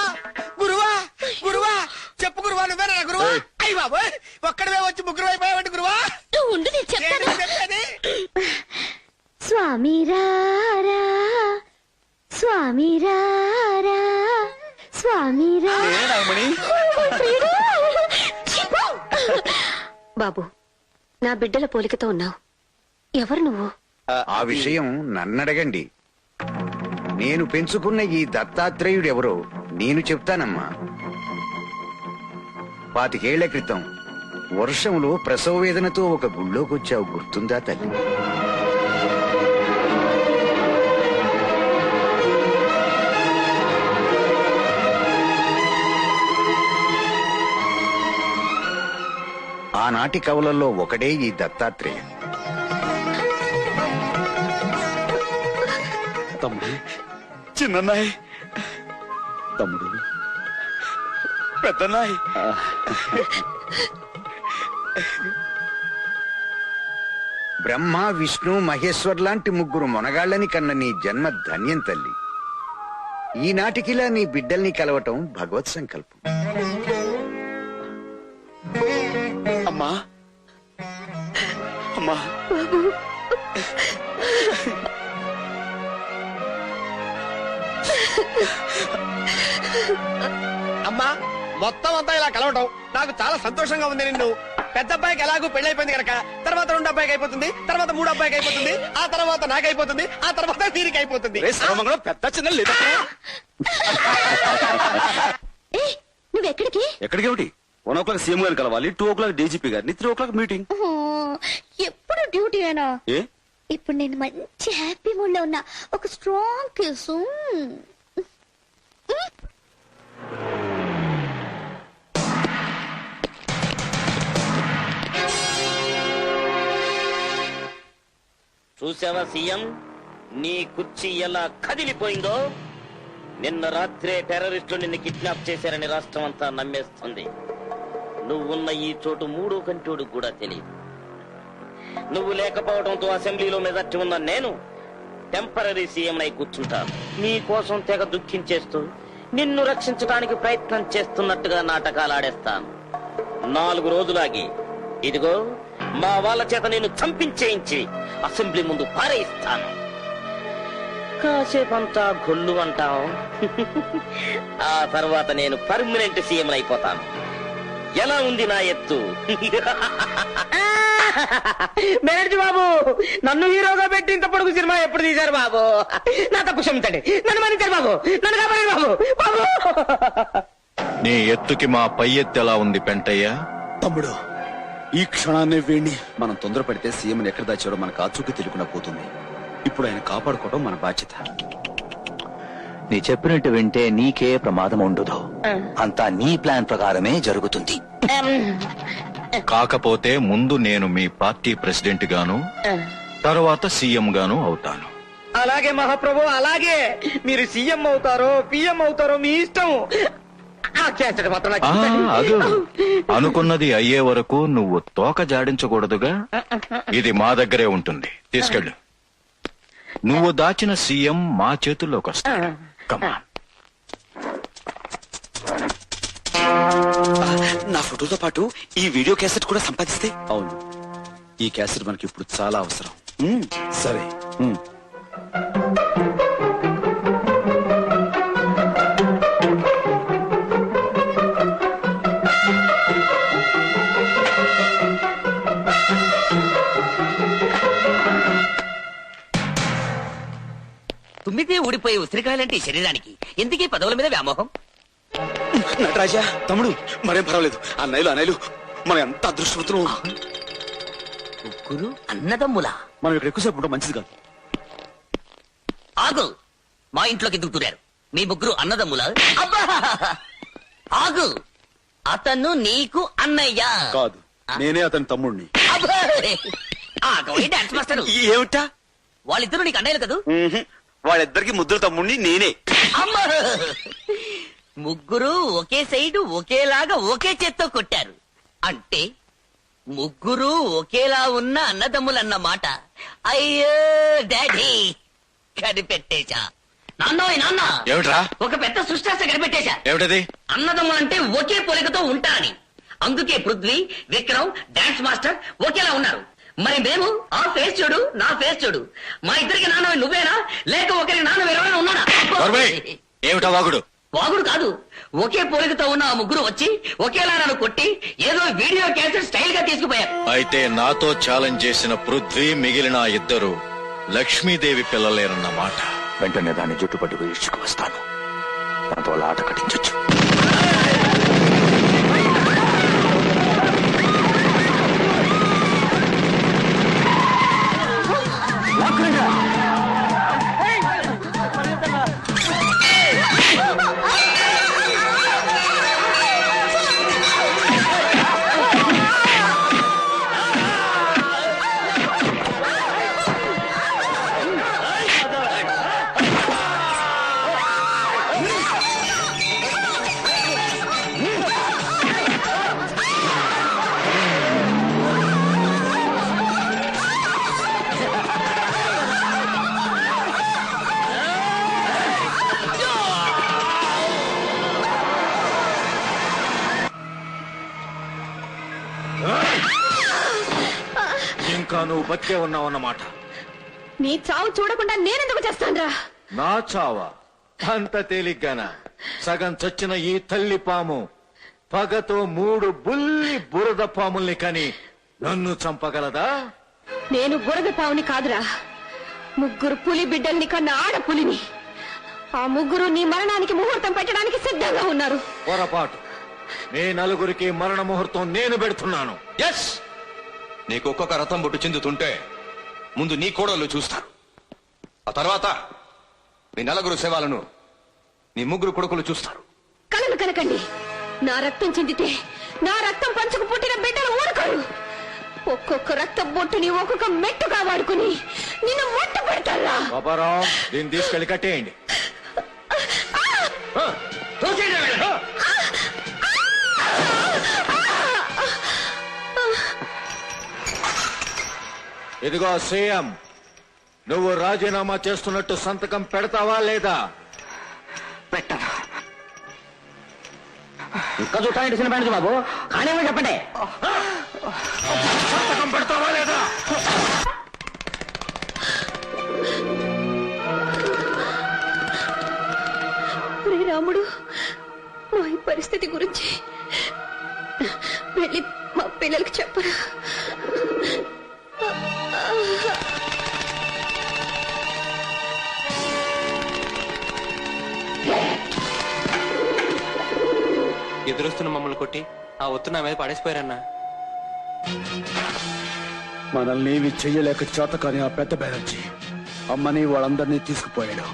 గురువా గురువా, చెప్పు గురువా, నువ్వేనా గురువా? అయ్యి బాబోయ్, ఒక్కడవే వచ్చి ముగ్గురు అయిపోయావంటి గురువా. ఉండు, నేను చెప్తాను. స్వామి రారా, స్వామి రారా, స్వామి బాబు, నా బిడ్డల పోలికతో ఉన్నావు. ఎవరు నువ్వు? ఆ విషయం నన్నడగండి. నేను పెంచుకున్న ఈ దత్తాత్రేయుడెవరో నేను చెప్తానమ్మా. 25 ఏళ్ల క్రితం వర్షంలో ప్రసవ వేదనతో ఒక గుళ్ళోకొచ్చావు, గుర్తుందా తల్లి? ఆనాటి కవులలో ఒకడే ఈ దత్తాత్రేయ. తమ్ముడు, చిన్నన్నాయ్, తమ్ముడు, పెద్దన్నాయ్. బ్రహ్మ, విష్ణు, మహేశ్వర్ లాంటి ముగ్గురు మొనగాళ్ళని కన్న నీ జన్మ ధన్యం తల్లి. ఈనాటికిలా నీ బిడ్డల్ని కలవటం భగవత్ సంకల్పం. అమ్మా అమ్మా, అమ్మా, మొత్తం అంతా ఇలా కలవటం నాకు చాలా సంతోషంగా ఉంది. నిన్ను పెద్ద అబ్బాయికి ఎలాగూ పెళ్ళైపోయింది కనుక తర్వాత 2 అబ్బాయికి అయిపోతుంది, తర్వాత 3 అబ్బాయికి అయిపోతుంది, ఆ తర్వాత నాకైపోతుంది, ఆ తర్వాత వీరికి అయిపోతుంది. పెద్ద చిన్న లేదా? నువ్వెక్కడికి? ఎక్కడికి ఏమిటి? 1 o'clock సీఎం గారిని కలవాలి, 2 o'clock డీజీపీ గారిని, 3 o'clock మీటింగ్. ఎప్పుడు డ్యూటీయేనా? ఏ ఇప్పుడు నేను మంచి హ్యాపీ మూడ్ లో ఉన్నా. ఒక స్ట్రాంగ్ కిస్. చూసావా సీఎం, నీ కుర్చీ ఎలా కదిలిపోయిందో? నిన్న రాత్రే టెర్రరిస్టులు నిన్ను కిడ్నాప్ చేశారని రాష్ట్రం అంతా నమ్మేస్తుంది. నువ్వున్న ఈ చోటు 3వ కంటోడు కూడా తెలియదు. నువ్వు లేకపోవడంతో అసెంబ్లీలో మెజార్టీ ఉన్న నేను టెంపరరీ సీఎం అయి కూర్చుంటాను. నీ కోసం తెగ దుఃఖించేస్తూ నిన్ను రక్షించడానికి ప్రయత్నం చేస్తున్నట్టుగా నాటకాలు ఆడేస్తాను. 4 రోజులాగి ఇదిగో మా వాళ్ళ చేత నేను చంపించేయించి అసెంబ్లీ ముందు పారేయిస్తాను. కాసేపంతా గొల్లు అంటాం. ఆ తర్వాత నేను పర్మనెంట్ సీఎం అయిపోతాను. ఎలా ఉంది నా ఎత్తు? బెనర్జీ బాబు, నన్ను హీరోగా పెట్టి ఇంత పొడుగు సినిమా ఎప్పుడు తీశారు బాబు? నా తప్పు క్షమించండి, నన్ను మన్నించండి బాబు, నన్ను కాపాడండి బాబు. బాబు, నీ ఎత్తుకి మా పై ఎత్తు ఎలా ఉంది పెంటయ్య? తమ్ముడు, ఈ క్షణాన్నే వేణి మనం తొందరపడితే సీఎంని ఎక్కడ దాచారో మనకు ఆచూకీ తెలియకుండా పోతుంది. ఇప్పుడు ఆయన కాపాడుకోవడం మన బాధ్యత. నీ చెప్పినట్టు వింటే నీకే ప్రమాదం ఉండదు. అంతా నీ ప్లాన్ ప్రకారమే జరుగుతుంది. కాకపోతే ముందు నేను మీ పార్టీ ప్రెసిడెంట్ గాను, తర్వాత సీఎం గాను అవుతాను. అలాగే మహాప్రభు, అలాగే. మీరు సీఎం అవుతారో పిఎం అవుతారో మీ ఇష్టం. చేస్తాడు మాత్రం నాకు ఇష్టం. అదు అనుకున్నది అయ్యే వరకు నువ్వు తోక జాడించకూడదుగా. ఇది మా దగ్గరే ఉంటుంది, తీసుకెళ్ళు. నువ్వు దాచిన సీఎం మా చేతుల్లోకి వస్తాడు. కమాన్. నా ఫోటోతో పాటు ఈ వీడియో క్యాసెట్ కూడా సంపాదిస్తే? అవును, ఈ క్యాసెట్ మనకి ఇప్పుడు చాలా అవసరం. సరే. తుమ్మితే ఊడిపోయే ఉసిరికాయలంటే ఈ శరీరానికి ఎందుకే పదవుల మీద వ్యామోహం? నటరాజా తమ్ముడు, మరేం పర్వాలేదు. అన్నయ్యలు మనం ఎంత అదృష్టవంతులు. ముగ్గురు అన్నదమ్ములా? మనం ఇక్కడ ఎక్కువసేపు ఉండడం మంచిది కాదు. ఆగు, మా ఇంట్లోకి ఎందుకు దూరారు? మీ ముగ్గురు అన్నదమ్ములా? అబ్బా! ఆగు, అతను నీకు అన్నయ్య కాదు, నేనే అతని తమ్ముడిని. డాన్స్ మాస్టర్ ఏమిటా? వాళ్ళిద్దరు నీకు అన్నయ్యలు కదూ? వాళ్ళిద్దరికి ముద్దుల తమ్ముడిని నేనే. అమ్మా! ముగ్గురు ఒకే సైడు ఒకేలాగా ఒకే చేత్తో కొట్టారు అంటే ముగ్గురు ఒకేలా ఉన్న అన్నదమ్ములన్నమాట. అయ్యో డాడీ, కనిపెట్టేశా. నాన్నోయ్ నాన్న, ఏమిట్రా? ఒక పెద్ద సృష్టాస్త కనిపెట్టేశా. ఏమిటది? అన్నదమ్ములంటే ఒకే పోలికతో ఉంటారని. అందుకే పృథ్వీ, విక్రమ్, డాన్స్ మాస్టర్ ఒకేలా ఉన్నారు. మరి మేము, ఆ ఫేస్ చూడు, నా ఫేస్ చూడు, మా ఇద్దరికి నాన్న నువ్వేనా, లేక ఒకరికి నాన్న ఎవరైనా ఉన్నాడా? ఏమిటా వాగుడు? వాగుడు కాదు, ఒకే పోలికతో ఉన్న ఆ ముగ్గురు వచ్చి ఒకేలా నన్ను కొట్టి ఏదో వీడియో క్యాసెట్ స్టైల్ గా తీసుకుపోయారు. అయితే నాతో ఛాలెంజ్ చేసిన పృథ్వీ, మిగిలిన ఇద్దరు లక్ష్మీదేవి పిల్లలేరన్నమాట. వెంటనే దాన్ని జుట్టుపట్టుకు ఈడ్చుకు వస్తాను. దాంతో ఆట కట్టించొచ్చు. ఇంకా నువ్వు బతికే ఉన్నావన్నమాట. నీ చావు చూడకుండా నేనెందుకు చేస్తానురా? నా చావా? అంత తేలిగ్గానా? సగం చచ్చిన ఈ తల్లి పాము పగతో 3 బుల్లి బురద పాముల్ని కని నన్ను చంపగలదా? నేను బురద పావుని కాదురా, ముగ్గురు పులి బిడ్డల్ని కన్న ఆడపులిని. ఆ ముగ్గురు నీ మరణానికి ముహూర్తం పెట్టడానికి సిద్ధంగా ఉన్నారు. పొరపాటు. మీ నలుగురికి మరణ ముహూర్తం నేను పెడుతున్నాను. ఎస్, నీకు ఒక్కొక్క రథం బొట్టు చెందుతుంటే ముందు నీ కోడళ్ళు చూస్తారు. ఆ తర్వాత మీ నలుగురు శవాలను నీ ముగ్గురు కొడుకులు చూస్తారు. కలలు కనకండి. నా రక్తం చెందితే నా రక్తం పంచుకు పుట్టిన బిడ్డలు ఊరుకోరు. ఒక్కొక్క రక్తం బొట్టుని ఒక్కొక్క మెట్టుగా వాడుకుని నిన్ను మొట్ట పెడతారా? బాబారావు, దీన్ని తీసుకెళ్లి కట్టేయండి. ఇదిగో సీఎం, నువ్వు రాజీనామా చేస్తున్నట్టు సంతకం పెడతావా లేదా? పెట్టను. ఇంకా చూస్తానండి సినిమా బాబు, కానివ్వ చెప్పండి. సంతకం పెడతావా లేదా? రాముడు, మా ఈ పరిస్థితి గురించి వెళ్ళి మా పిల్లలకి చెప్పరా? ఎదురొస్తున్న మమ్మల్ని కొట్టి ఆ ఒత్తు నా మీద పడేసిపోయారన్నా. మనల్ని ఏమి చెయ్యలేక చేత కాని ఆ పెద్ద బెనర్జీ అమ్మని వాళ్ళందరినీ తీసుకుపోయాడు.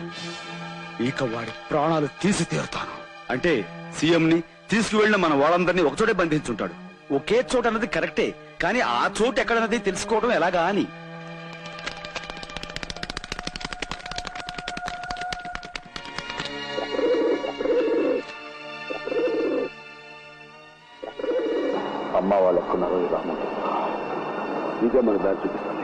ఇక వాడి ప్రాణాలు తీసి తీరుతాను. అంటే సీఎంని తీసుకువెళ్ళిన మన వాళ్ళందరినీ ఒకచోటే బంధించుంటాడు. ఒకే చోట అన్నది కరెక్టే, కానీ ఆ చోటు ఎక్కడన్నది తెలుసుకోవడం ఎలాగా అని. అమ్మ వాళ్ళు ఎక్కడున్నారో ఇదే మన దారి చూపిస్తాను.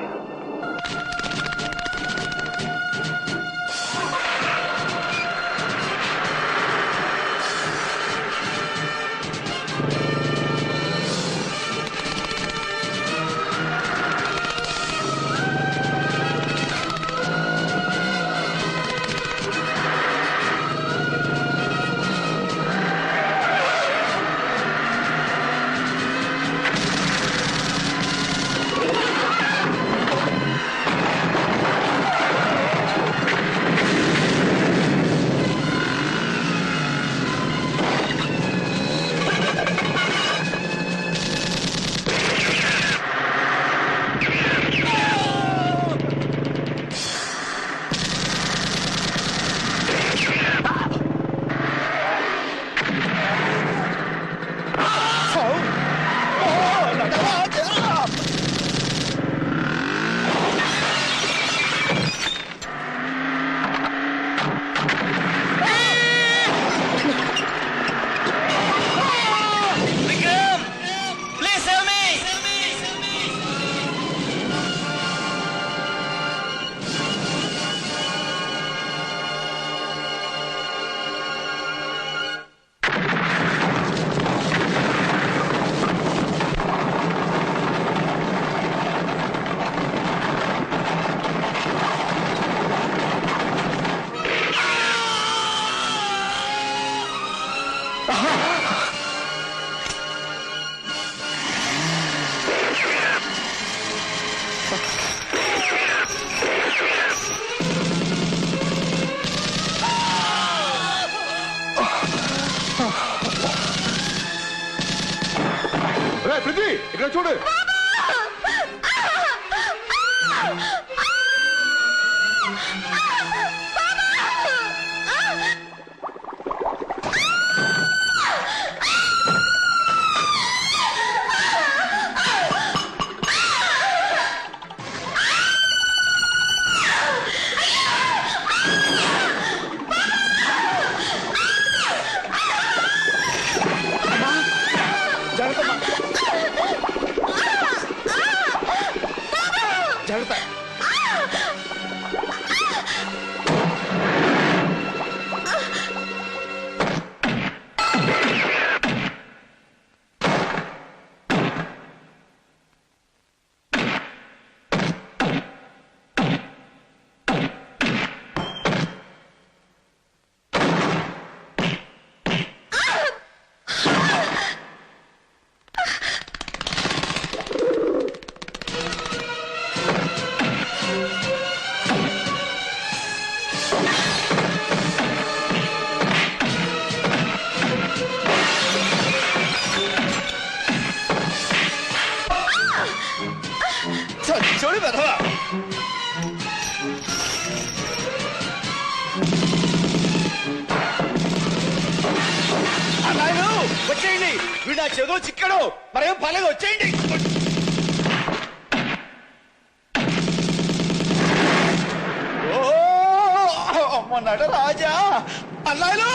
పృథ్వీ ఇక్కడ చూడు. చూడు పెదవా. అన్నాయను వచ్చేయండి, వీడు నా చదువు చిక్కడు, మరేం పర్లేదు వచ్చేయండి. ఓ అమ్మ నడ రాజా. అన్నాయను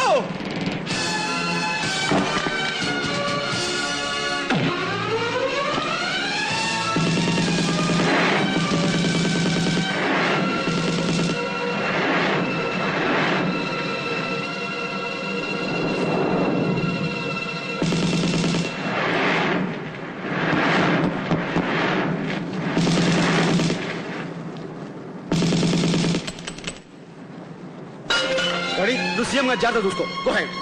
నువ్వు సీఎం గా జాగ్రత్త చూసుకో. Go head.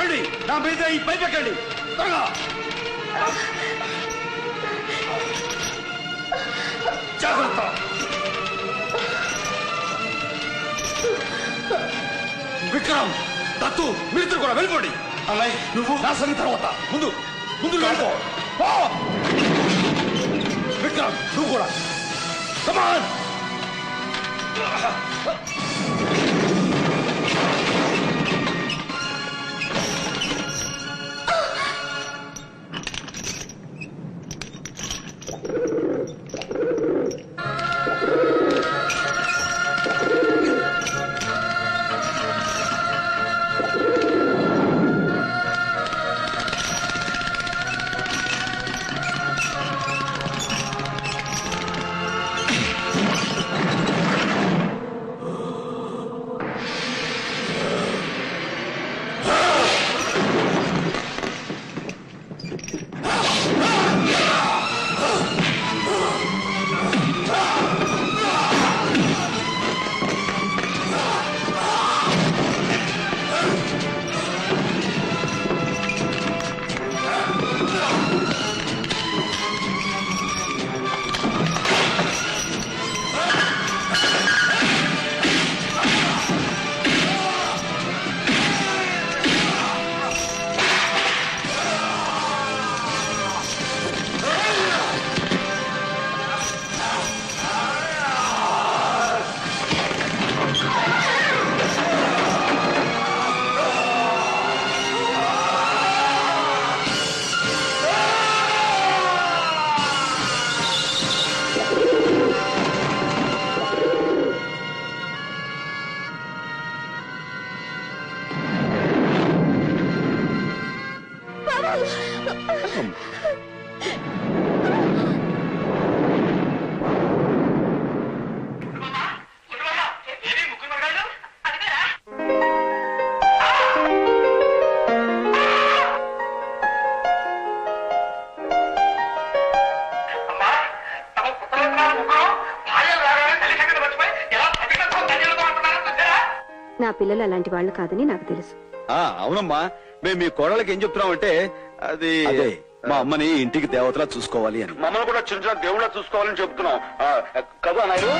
రండి, నా మీద ఈ పై పెట్టండి త్వరగా. జాగ్రత్త. విక్రమ్, దత్తు, మీరిద్దరు కూడా వెళ్ళిపోండి. అన్నయ్య, నువ్వు నా సంగతి తర్వాత. ముందు ముందు వెళ్ళిపో. విక్రమ్, నువ్వు కూడా. కమాన్. నా పిల్లలు అలాంటి వాళ్ళు కాదని నాకు తెలుసు. అవునమ్మా, మేము మీ కోడళ్ళకి ఏం చెప్తున్నామంటే అది మా అమ్మని ఇంటికి దేవతలా చూసుకోవాలి అని. మమ్మల్ని కూడా చిన్న దేవుళ్ళ చూసుకోవాలని చెప్తున్నాం కదా నాయుడు.